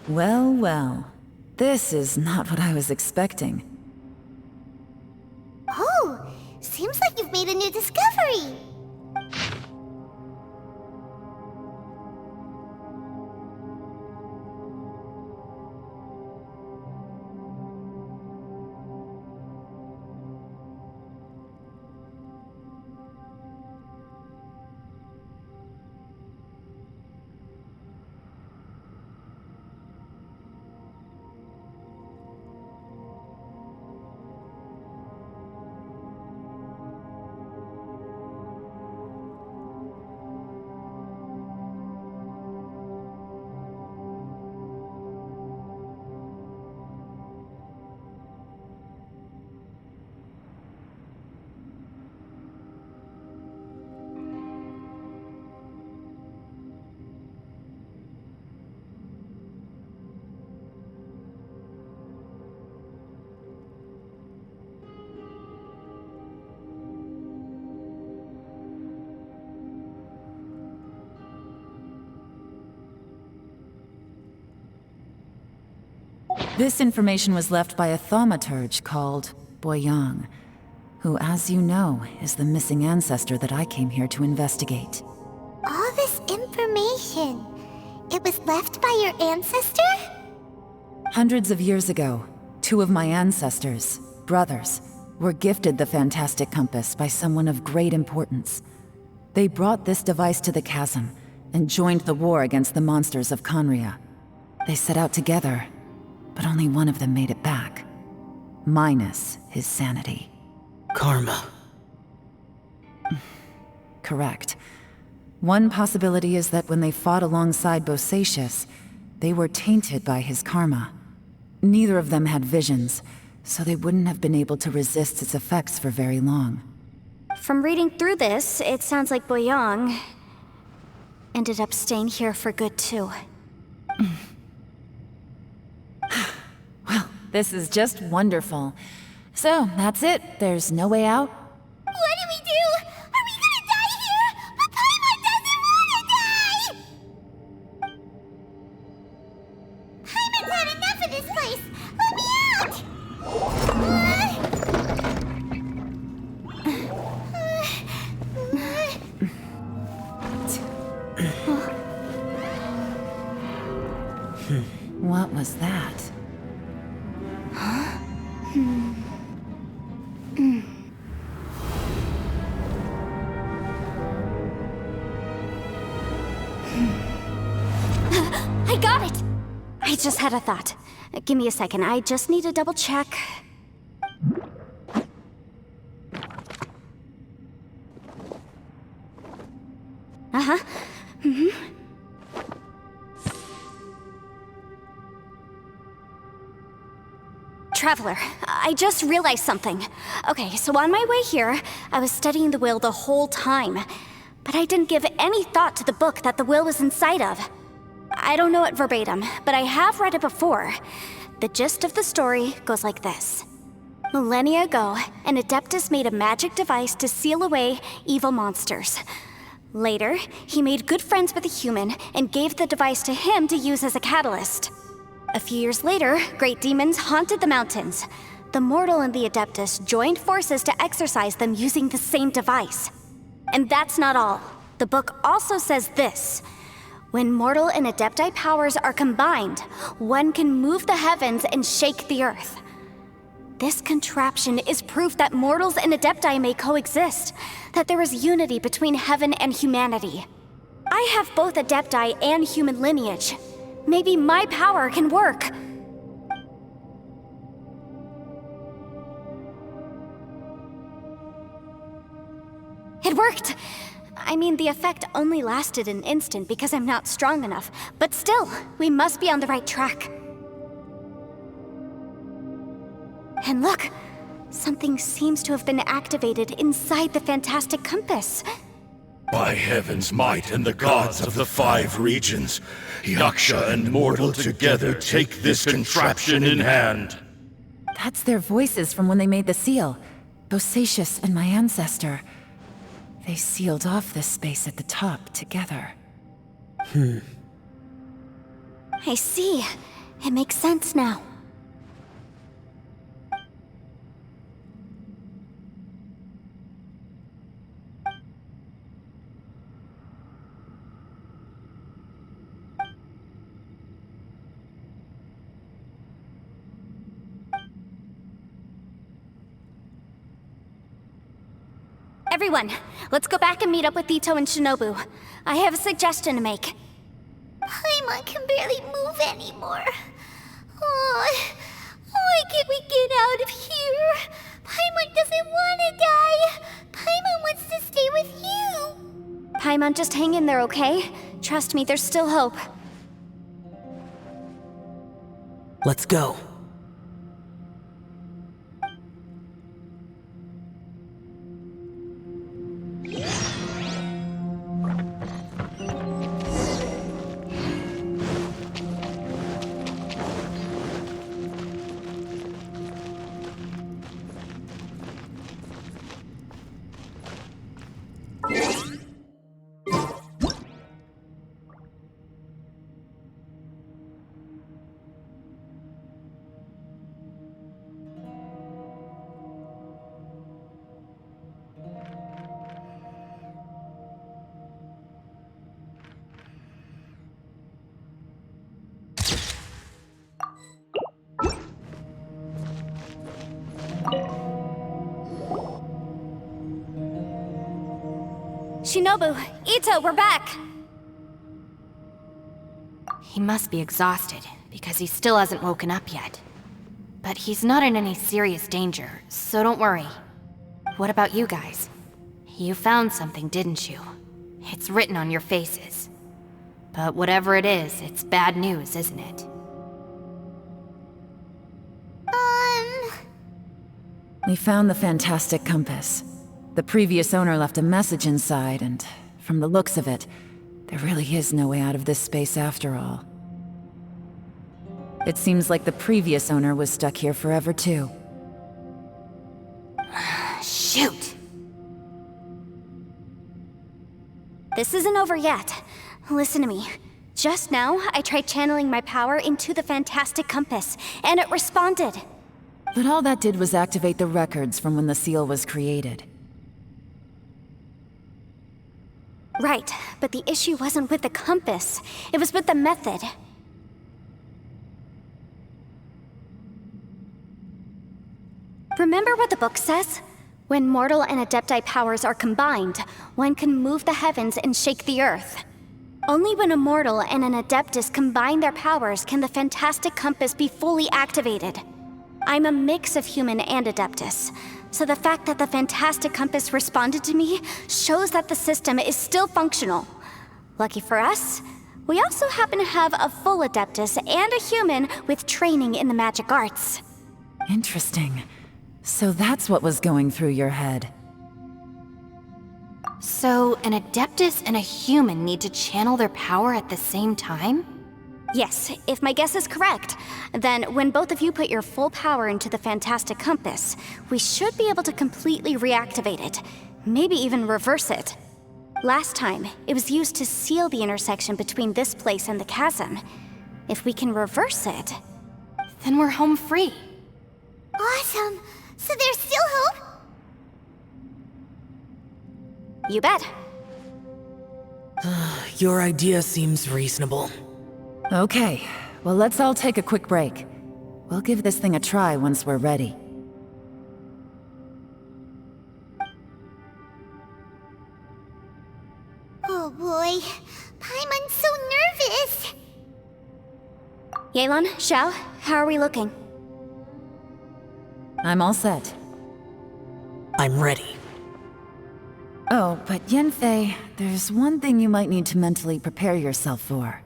Well, well. This is not what I was expecting. Oh, seems like you've made a new discovery. This information was left by a thaumaturge called Boyang, who, as you know, is the missing ancestor that I came here to investigate. All this information, it was left by your ancestor? Hundreds of years ago, two of my ancestors, brothers, were gifted the fantastic compass by someone of great importance. They brought this device to the chasm and joined the war against the monsters of Conria. They set out together, but only one of them made it back. Minus his sanity. Karma. Correct. One possibility is that when they fought alongside Bosacius, they were tainted by his karma. Neither of them had visions, so they wouldn't have been able to resist its effects for very long. From reading through this, it sounds like Boyang ended up staying here for good too. Well, this is just wonderful. So, that's it. There's no way out? What do we do? Are we gonna die here? But Paimon doesn't wanna die! Paimon's had enough of this place! Let me out! What was that? I got it! I just had a thought. Give me a second, I just need to double check. Uh-huh. Traveler, I just realized something. Okay, so on my way here, I was studying the will the whole time. But I didn't give any thought to the book that the will was inside of. I don't know it verbatim, but I have read it before. The gist of the story goes like this. Millennia ago, an Adeptus made a magic device to seal away evil monsters. Later, he made good friends with a human and gave the device to him to use as a catalyst. A few years later, great demons haunted the mountains. The mortal and the Adeptus joined forces to exorcise them using the same device. And that's not all. The book also says this. When mortal and Adepti powers are combined, one can move the heavens and shake the earth. This contraption is proof that mortals and Adepti may coexist, that there is unity between heaven and humanity. I have both Adepti and human lineage. Maybe my power can work. It worked! I mean, the effect only lasted an instant because I'm not strong enough, but still, we must be on the right track. And look! Something seems to have been activated inside the fantastic compass. By heaven's might and the gods of the 5 regions, Yaksha and mortal together take this contraption in hand. That's their voices from when they made the seal. Bosacius and my ancestor. They sealed off this space at the top together. I see. It makes sense now. Everyone, let's go back and meet up with Ito and Shinobu. I have a suggestion to make. Paimon can barely move anymore. Oh, why can't we get out of here? Paimon doesn't want to die. Paimon wants to stay with you. Paimon, just hang in there, okay? Trust me, there's still hope. Let's go. Shinobu, Ito, we're back! He must be exhausted, because he still hasn't woken up yet. But he's not in any serious danger, so don't worry. What about you guys? You found something, didn't you? It's written on your faces. But whatever it is, it's bad news, isn't it? We found the fantastic compass. The previous owner left a message inside, and from the looks of it, there really is no way out of this space after all. It seems like the previous owner was stuck here forever too. Shoot! This isn't over yet. Listen to me. Just now, I tried channeling my power into the fantastic compass, and it responded. But all that did was activate the records from when the seal was created. Right, but the issue wasn't with the compass. It was with the method. Remember what the book says? When mortal and adepti powers are combined, one can move the heavens and shake the earth. Only when a mortal and an adeptus combine their powers can the fantastic compass be fully activated. I'm a mix of human and adeptus, so the fact that the fantastic compass responded to me shows that the system is still functional. Lucky for us, we also happen to have a full adeptus and a human with training in the magic arts. Interesting. So that's what was going through your head. So, an Adeptus and a human need to channel their power at the same time? Yes, if my guess is correct, then when both of you put your full power into the fantastic compass, we should be able to completely reactivate it, maybe even reverse it. Last time, it was used to seal the intersection between this place and the chasm. If we can reverse it, then we're home free. Awesome! So there's still hope? You bet. Your idea seems reasonable. Okay, well let's all take a quick break. We'll give this thing a try once we're ready. Oh boy, Paimon's so nervous! Yelan, Xiao, how are we looking? I'm all set. I'm ready. Oh, but Yanfei, there's one thing you might need to mentally prepare yourself for.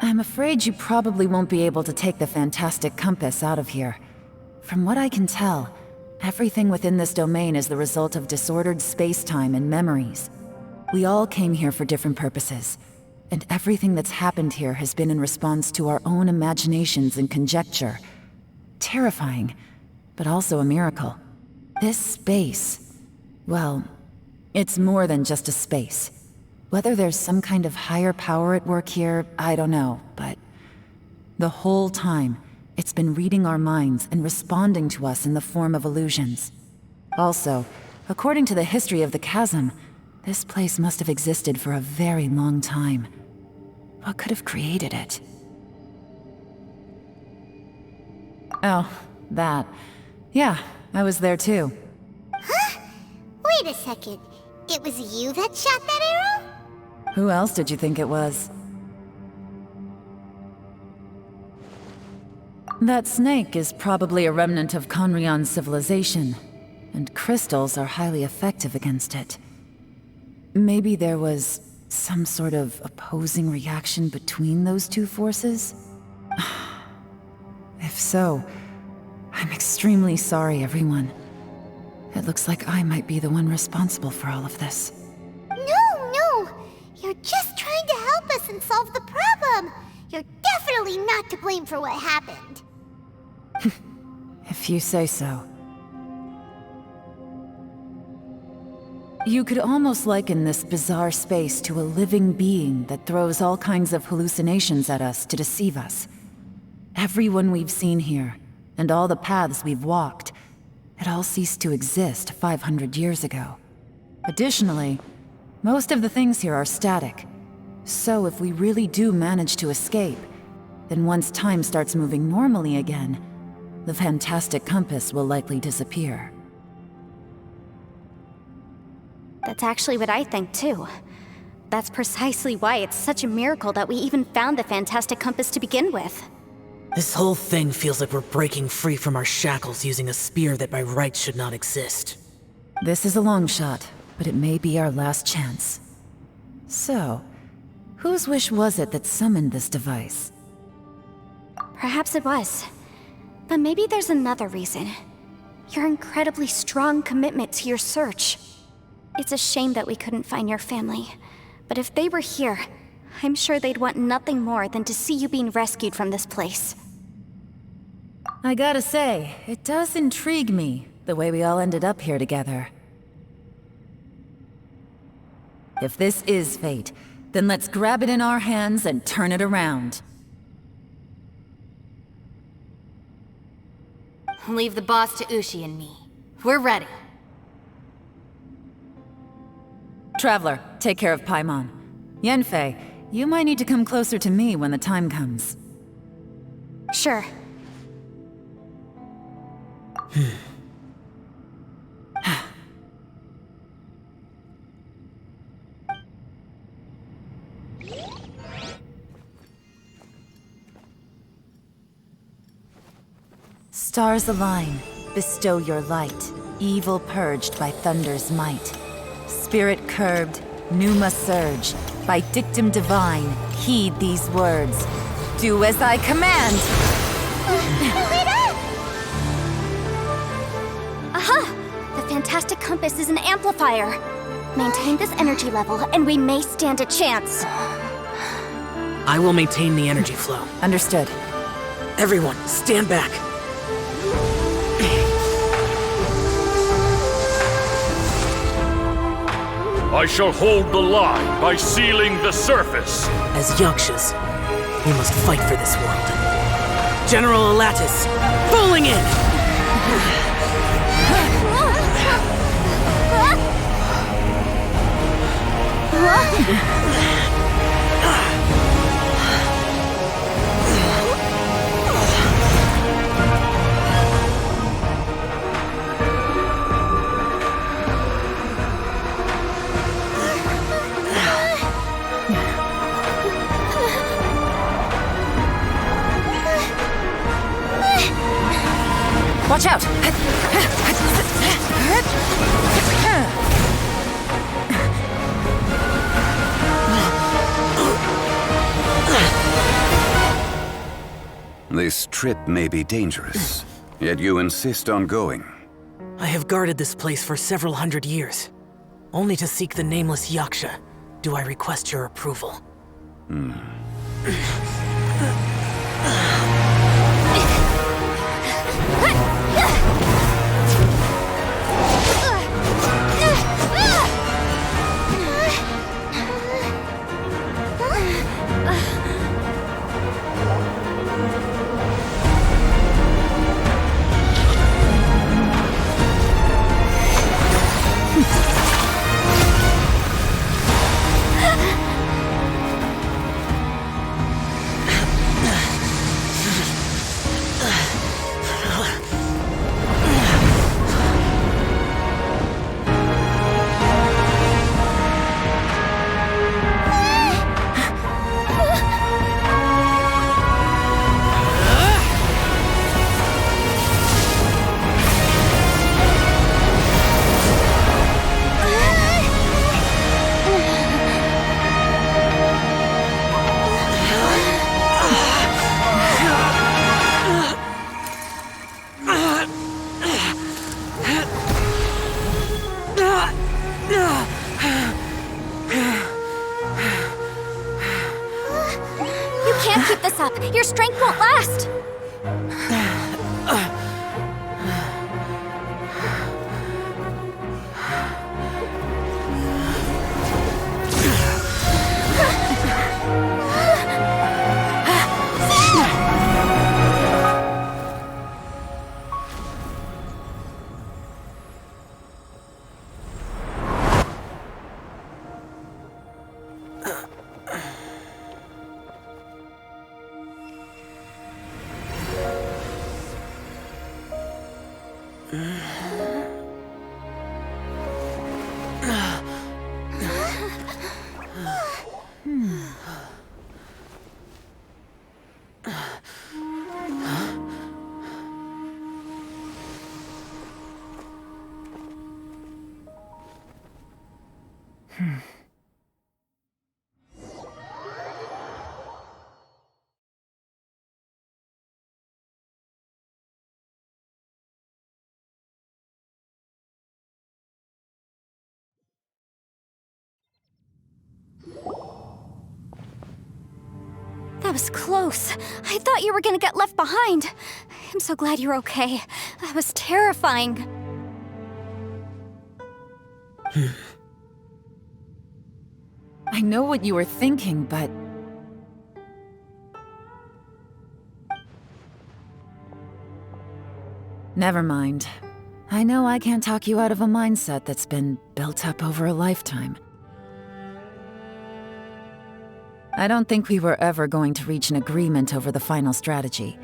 I'm afraid you probably won't be able to take the fantastic compass out of here. From what I can tell, everything within this domain is the result of disordered space-time and memories. We all came here for different purposes, and everything that's happened here has been in response to our own imaginations and conjecture. Terrifying, but also a miracle. This space, well, it's more than just a space. Whether there's some kind of higher power at work here, I don't know, but the whole time, it's been reading our minds and responding to us in the form of illusions. Also, according to the history of the chasm, this place must have existed for a very long time. What could have created it? Oh, that. Yeah, I was there too. Huh? Wait a second. It was you that shot that arrow? Who else did you think it was? That snake is probably a remnant of Conrion's civilization, and crystals are highly effective against it. Maybe there was some sort of opposing reaction between those two forces? If so, I'm extremely sorry, everyone. It looks like I might be the one responsible for all of this. No! You're just trying to help us and solve the problem! You're definitely not to blame for what happened. If you say so. You could almost liken this bizarre space to a living being that throws all kinds of hallucinations at us to deceive us. Everyone we've seen here, and all the paths we've walked, it all ceased to exist 500 years ago. Additionally, most of the things here are static. So if we really do manage to escape, then once time starts moving normally again, the fantastic compass will likely disappear. That's actually what I think, too. That's precisely why it's such a miracle that we even found the fantastic compass to begin with. This whole thing feels like we're breaking free from our shackles using a spear that by rights should not exist. This is a long shot, but it may be our last chance. So, whose wish was it that summoned this device? Perhaps it was. But maybe there's another reason. Your incredibly strong commitment to your search. It's a shame that we couldn't find your family. But if they were here, I'm sure they'd want nothing more than to see you being rescued from this place. I gotta say, it does intrigue me, the way we all ended up here together. If this is fate, then let's grab it in our hands and turn it around. Leave the boss to Ushi and me. We're ready. Traveler, take care of Paimon. Yanfei, you might need to come closer to me when the time comes. Sure. Stars align, bestow your light, evil purged by thunder's might. Spirit curbed, pneuma surge, by dictum divine, heed these words. Do as I command! Aha! The fantastic compass is an amplifier. Maintain this energy level, and we may stand a chance. I will maintain the energy flow. Understood. Everyone, stand back. I shall hold the line by sealing the surface. As Yakshas, we must fight for this world. General Alatus, bowling in! Watch out! This trip may be dangerous, yet you insist on going. I have guarded this place for several hundred years. Only to seek the nameless Yaksha, do I request your approval. Can't keep this up. Your strength won't last. That was close. I thought you were gonna get left behind. I'm so glad you're okay. That was terrifying. I know what you were thinking, but... Never mind. I know I can't talk you out of a mindset that's been built up over a lifetime. I don't think we were ever going to reach an agreement over the final strategy.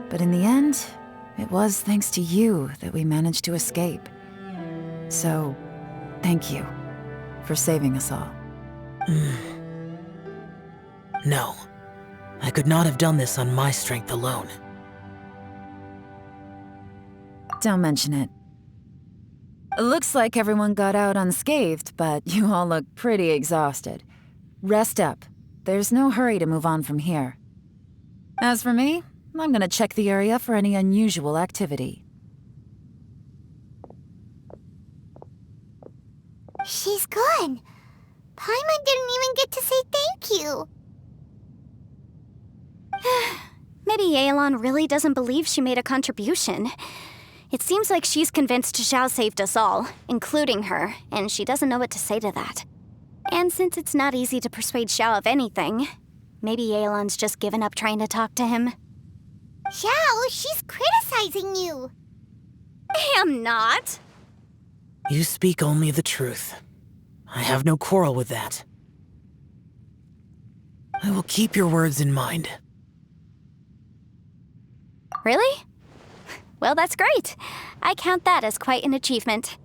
But in the end, it was thanks to you that we managed to escape. So, thank you for saving us all. No. I could not have done this on my strength alone. Don't mention it. Looks like everyone got out unscathed, but you all look pretty exhausted. Rest up. There's no hurry to move on from here. As for me, I'm gonna check the area for any unusual activity. She's gone. Paimon didn't even get to say thank you. Maybe Yelan really doesn't believe she made a contribution. It seems like she's convinced Xiao saved us all, including her, and she doesn't know what to say to that. And since it's not easy to persuade Xiao of anything, maybe Yelan's just given up trying to talk to him. Xiao, she's criticizing you. I'm not. You speak only the truth. I have no quarrel with that. I will keep your words in mind. Really? Well, that's great. I count that as quite an achievement.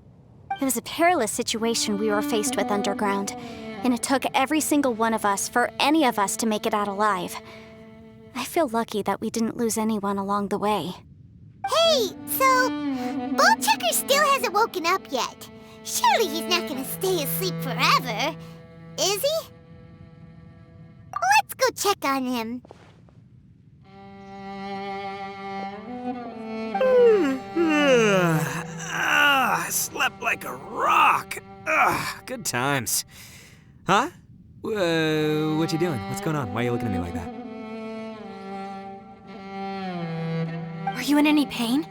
It was a perilous situation we were faced with underground, and it took every single one of us for any of us to make it out alive. I feel lucky that we didn't lose anyone along the way. Hey, so Bullchecker still hasn't woken up yet. Surely he's not gonna stay asleep forever, is he? Let's go check on him. I slept like a rock. Good times. Huh? What you doing? What's going on? Why are you looking at me like that? Are you in any pain?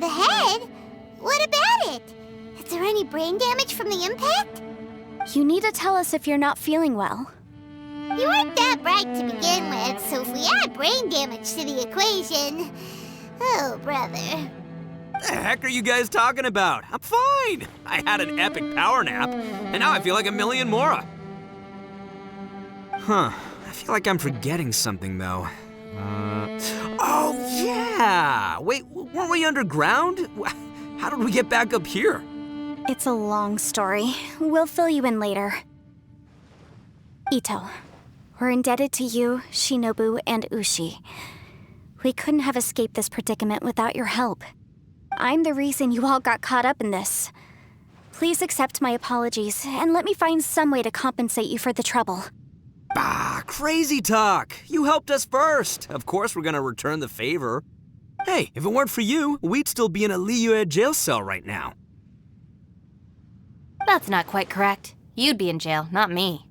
The head? What about it? Is there any brain damage from the impact? You need to tell us if you're not feeling well. You weren't that bright to begin with, so if we add brain damage to the equation... Oh, brother. The heck are you guys talking about? I'm fine. I had an epic power nap, and now I feel like a million more. Huh. I feel like I'm forgetting something, though. Oh, yeah! Wait, weren't we underground? How did we get back up here? It's a long story. We'll fill you in later. Ito, we're indebted to you, Shinobu, and Ushi. We couldn't have escaped this predicament without your help. I'm the reason you all got caught up in this. Please accept my apologies, and let me find some way to compensate you for the trouble. Bah, crazy talk. You helped us first. Of course we're gonna return the favor. Hey, if it weren't for you, we'd still be in a Liyue jail cell right now. That's not quite correct. You'd be in jail, not me.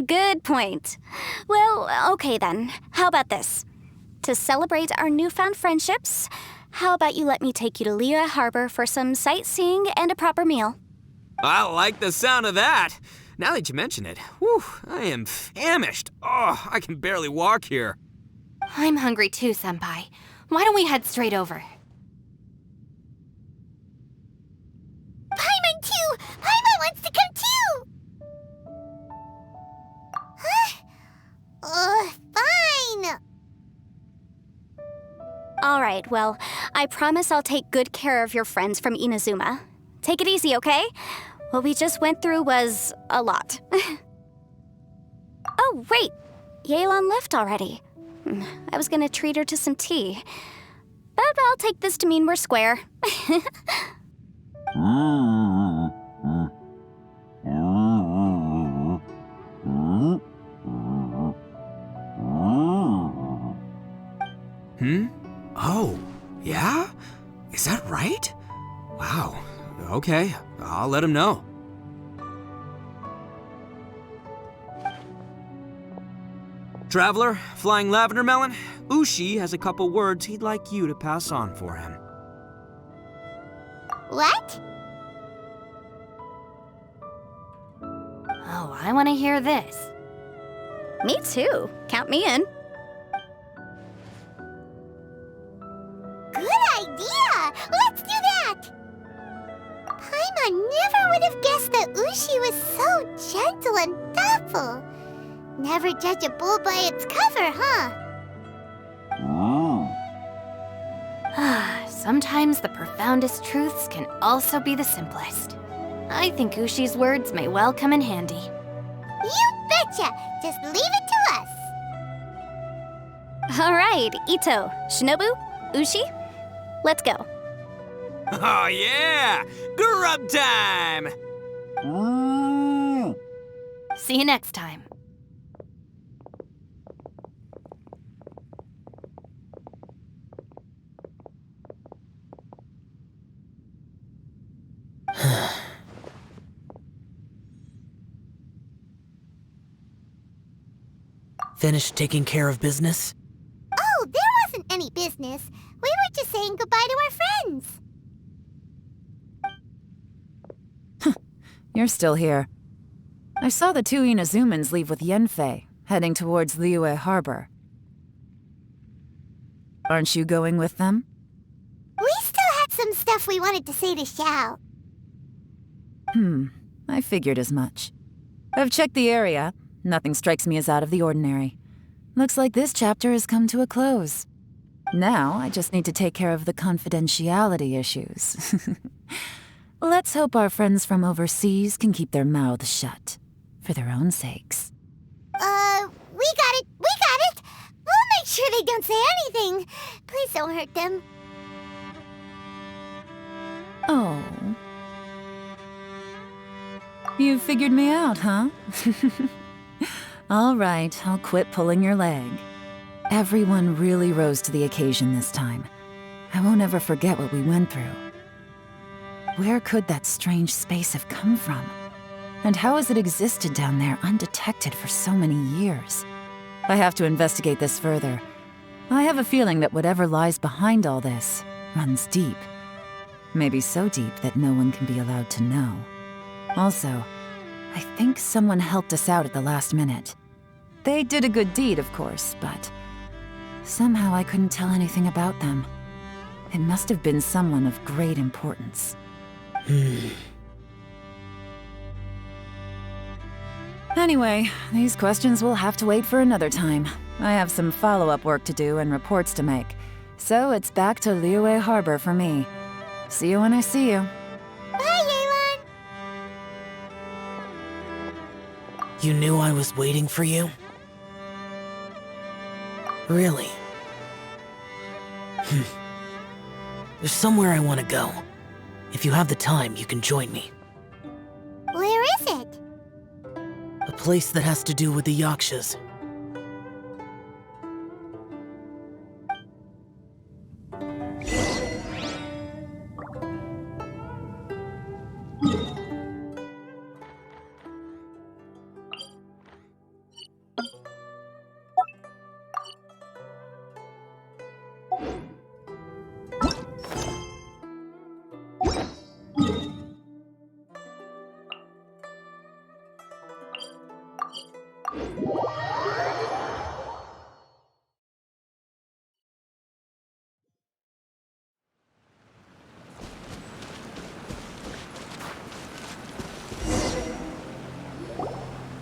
Good point. Well, okay then. How about this? To celebrate our newfound friendships, how about you let me take you to Liyue Harbor for some sightseeing and a proper meal? I like the sound of that. Now that you mention it, whew, I am famished. Oh, I can barely walk here. I'm hungry too, Senpai. Why don't we head straight over? Paimon too! Paimon wants to come too! Huh? Fine! All right, well, I promise I'll take good care of your friends from Inazuma. Take it easy, okay? What we just went through was a lot. Oh, wait! Yelan left already. I was gonna treat her to some tea. But I'll take this to mean we're square. Oh, yeah? Is that right? Wow. Okay, I'll let him know. Traveler, Flying Lavender Melon, Ushi has a couple words he'd like you to pass on for him. What? Oh, I want to hear this. Me too. Count me in. Good idea! Let's do that! Paimon never would have guessed that Ushi was so gentle and thoughtful. Never judge a bull by its cover, huh? Sometimes the profoundest truths can also be the simplest. I think Ushi's words may well come in handy. You betcha! Just leave it to us! All right, Ito, Shinobu, Ushi, let's go. Oh yeah! Grub time! See you next time. Finished taking care of business? Oh, there wasn't any business. We were just saying goodbye to our friends. You're still here. I saw the two Inazumans leave with Yenfei, heading towards Liyue Harbor. Aren't you going with them? We still had some stuff we wanted to say to Xiao. I figured as much. I've checked the area. Nothing strikes me as out of the ordinary. Looks like this chapter has come to a close. Now, I just need to take care of the confidentiality issues. Let's hope our friends from overseas can keep their mouths shut. For their own sakes. We got it! We'll make sure they don't say anything. Please don't hurt them. Oh. You figured me out, huh? All right, I'll quit pulling your leg. Everyone really rose to the occasion this time. I won't ever forget what we went through. Where could that strange space have come from? And how has it existed down there undetected for so many years? I have to investigate this further. I have a feeling that whatever lies behind all this runs deep. Maybe so deep that no one can be allowed to know. Also, I think someone helped us out at the last minute. They did a good deed, of course, but somehow I couldn't tell anything about them. It must have been someone of great importance. Anyway, these questions will have to wait for another time. I have some follow-up work to do and reports to make. So it's back to Liyue Harbor for me. See you when I see you. Bye, Yelan! You knew I was waiting for you? Really? There's somewhere I want to go. If you have the time, you can join me. Where is it? A place that has to do with the Yakshas.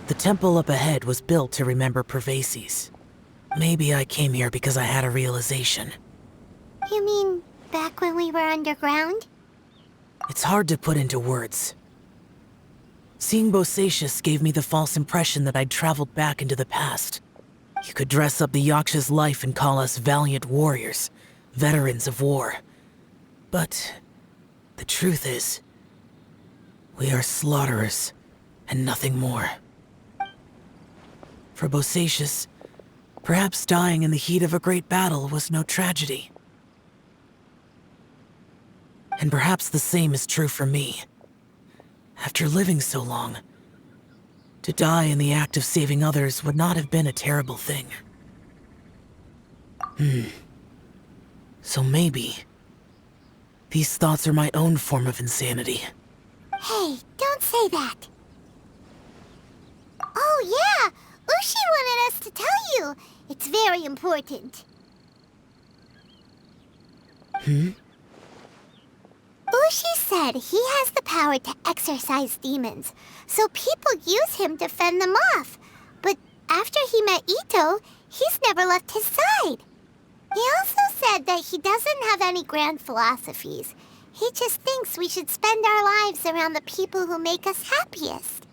The temple up ahead was built to remember Pervases. Maybe I came here because I had a realization. You mean back when we were underground? It's hard to put into words. Seeing Bosacius gave me the false impression that I'd traveled back into the past. You could dress up the Yaksha's life and call us valiant warriors, veterans of war. But the truth is, we are slaughterers and nothing more. For Bosacius, perhaps dying in the heat of a great battle was no tragedy. And perhaps the same is true for me. After living so long, to die in the act of saving others would not have been a terrible thing. So maybe these thoughts are my own form of insanity. Hey, don't say that. Oh yeah, Ushi wanted us to tell you. It's very important. Ushi said he has the power to exorcise demons, so people use him to fend them off. But after he met Ito, he's never left his side. He also said that he doesn't have any grand philosophies. He just thinks we should spend our lives around the people who make us happiest.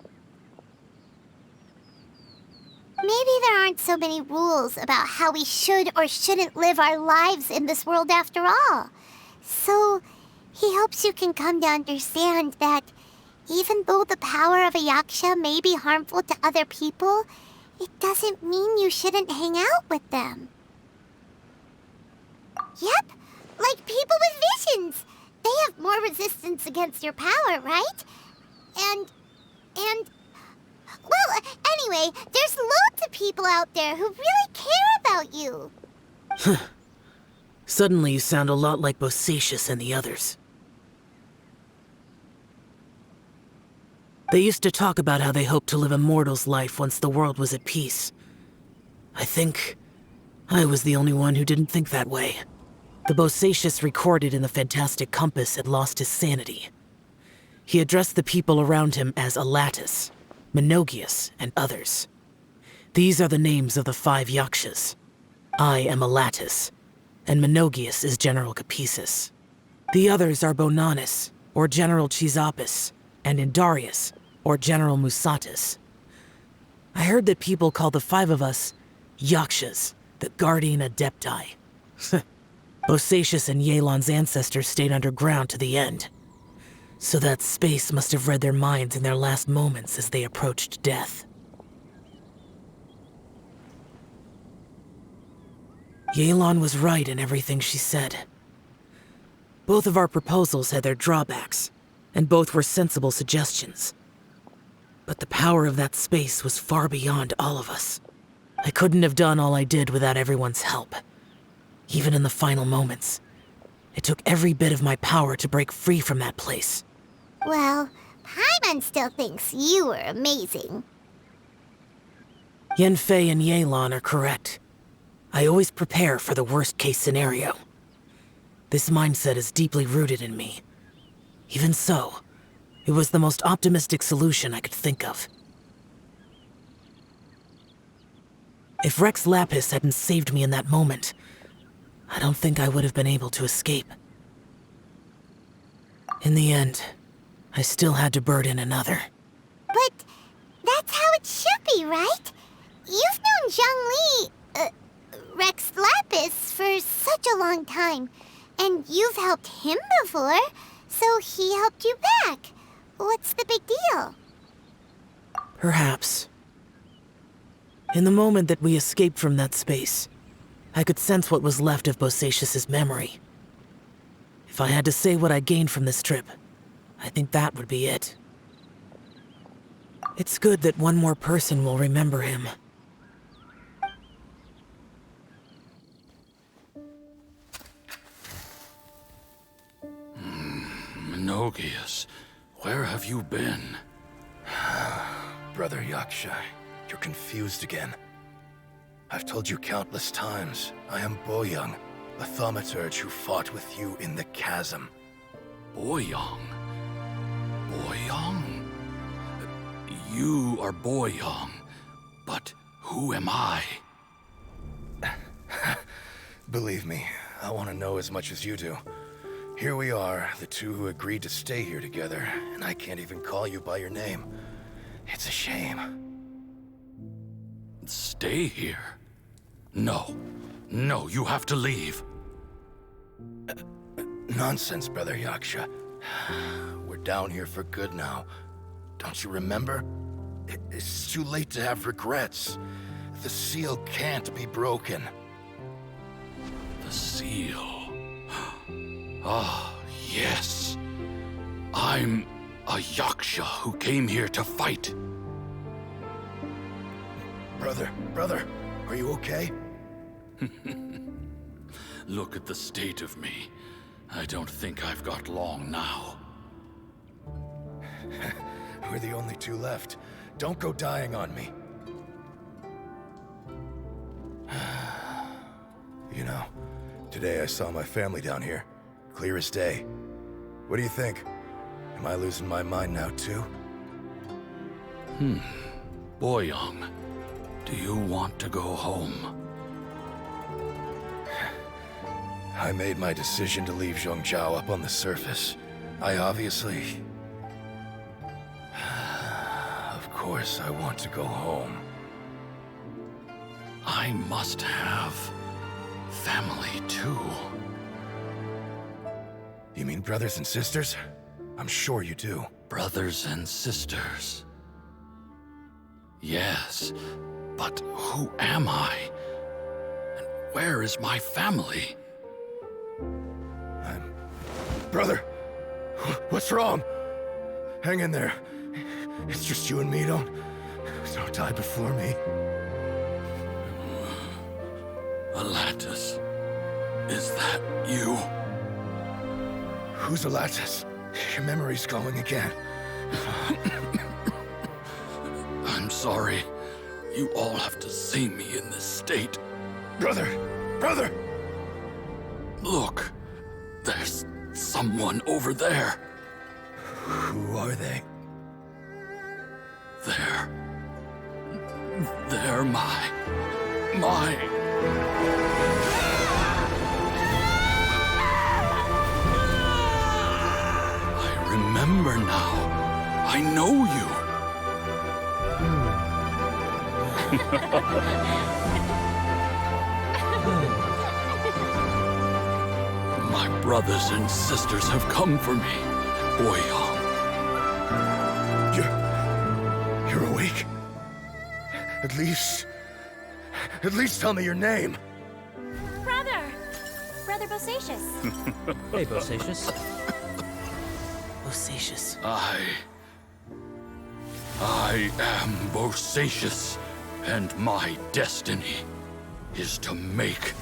Maybe there aren't so many rules about how we should or shouldn't live our lives in this world after all. So he hopes you can come to understand that even though the power of a yaksha may be harmful to other people, it doesn't mean you shouldn't hang out with them. Yep, like people with visions. They have more resistance against your power, right? And... Well, anyway, there's loads of people out there who really care about you. Suddenly you sound a lot like Bosacius and the others. They used to talk about how they hoped to live a mortal's life once the world was at peace. I think I was the only one who didn't think that way. The Bosacius recorded in the Fantastic Compass had lost his sanity. He addressed the people around him as Alatus, Menogius, and others. These are the names of the 5 Yakshas. I am Alatus, and Menogius is General Capisis. The others are Bonanis, or General Chisapis, and Indarius, or General Musatus. I heard that people call the 5 of us Yakshas, the Guardian Adepti. Bosacius and Yelan's ancestors stayed underground to the end. So that space must have read their minds in their last moments as they approached death. Yelan was right in everything she said. Both of our proposals had their drawbacks, and both were sensible suggestions. But the power of that space was far beyond all of us. I couldn't have done all I did without everyone's help. Even in the final moments, it took every bit of my power to break free from that place. Well, Paimon still thinks you were amazing. Yanfei and Yelan are correct. I always prepare for the worst-case scenario. This mindset is deeply rooted in me. Even so, it was the most optimistic solution I could think of. If Rex Lapis hadn't saved me in that moment, I don't think I would have been able to escape. In the end, I still had to burden another. But that's how it should be, right? You've known Zhang Li, Rex Lapis, for such a long time. And you've helped him before, so he helped you back. What's the big deal? Perhaps. In the moment that we escaped from that space, I could sense what was left of Bosacius's memory. If I had to say what I gained from this trip, I think that would be it. It's good that one more person will remember him. Menogius, where have you been? Brother Yaksha, you're confused again. I've told you countless times, I am Boyoung, a thaumaturge who fought with you in the chasm. Boyoung? Boyoung? You are Boyoung, but who am I? Believe me, I want to know as much as you do. Here we are, the two who agreed to stay here together, and I can't even call you by your name. It's a shame. Stay here. No. No, you have to leave. Nonsense, Brother Yaksha. We're down here for good now. Don't you remember? It's too late to have regrets. The seal can't be broken. The seal. Ah, yes. I'm a Yaksha who came here to fight. Brother, are you okay? Look at the state of me. I don't think I've got long now. We're the only two left. Don't go dying on me. You know, today I saw my family down here. Clear as day. What do you think? Am I losing my mind now too? Boyoung, do you want to go home? I made my decision to leave Zhongzhou up on the surface. I obviously... Of course I want to go home. I must have family too. You mean brothers and sisters? I'm sure you do. Brothers and sisters. Yes, but who am I? And where is my family? Brother! What's wrong? Hang in there. It's just you and me, don't die before me. Alatus, is that you? Who's Alatus? Your memory's going again. I'm sorry. You all have to see me in this state. Brother! Look, there's someone over there. Who are they? They're my... I remember now. I know you. My brothers and sisters have come for me, Boyoung. You're awake? At least tell me your name. Brother Bosacious. Hey, Bosacious. Bosacious. I am Bosacious, and my destiny is to make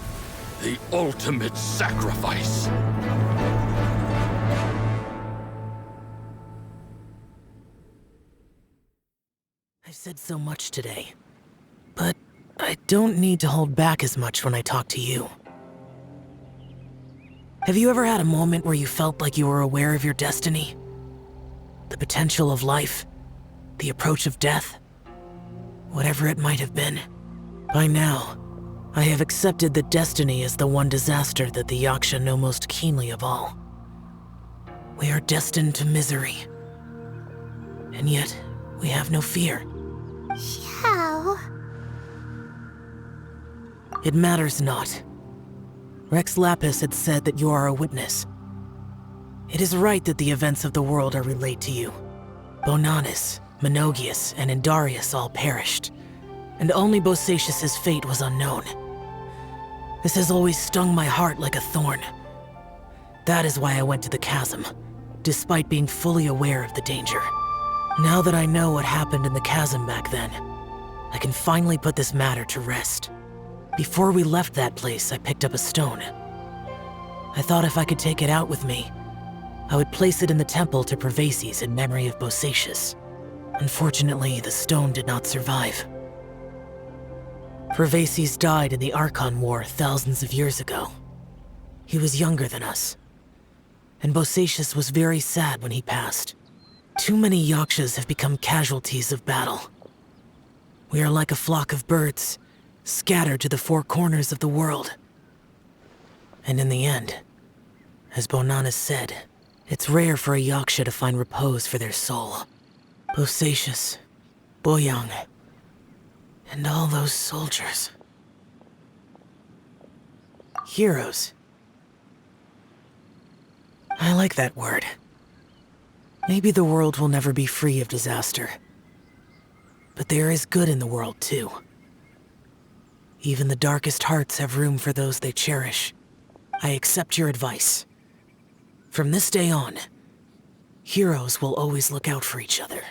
the ultimate sacrifice. I've said so much today, but I don't need to hold back as much when I talk to you. Have you ever had a moment where you felt like you were aware of your destiny? The potential of life? The approach of death? Whatever it might have been. By now, I have accepted that destiny is the one disaster that the Yaksha know most keenly of all. We are destined to misery. And yet, we have no fear. How? It matters not. Rex Lapis had said that you are a witness. It is right that the events of the world are relayed to you. Bonanis, Menogius, and Indarius all perished, and only Bosacious's fate was unknown. This has always stung my heart like a thorn. That is why I went to the chasm, despite being fully aware of the danger. Now that I know what happened in the chasm back then, I can finally put this matter to rest. Before we left that place, I picked up a stone. I thought if I could take it out with me, I would place it in the temple to Pervases in memory of Bosacious. Unfortunately, the stone did not survive. Pervases died in the Archon War thousands of years ago. He was younger than us, and Bosacious was very sad when he passed. Too many Yakshas have become casualties of battle. We are like a flock of birds, scattered to the four corners of the world. And in the end, as Bonanis said, it's rare for a Yaksha to find repose for their soul. Bosacious, Boyang, and all those soldiers. Heroes. I like that word. Maybe the world will never be free of disaster. But there is good in the world, too. Even the darkest hearts have room for those they cherish. I accept your advice. From this day on, heroes will always look out for each other.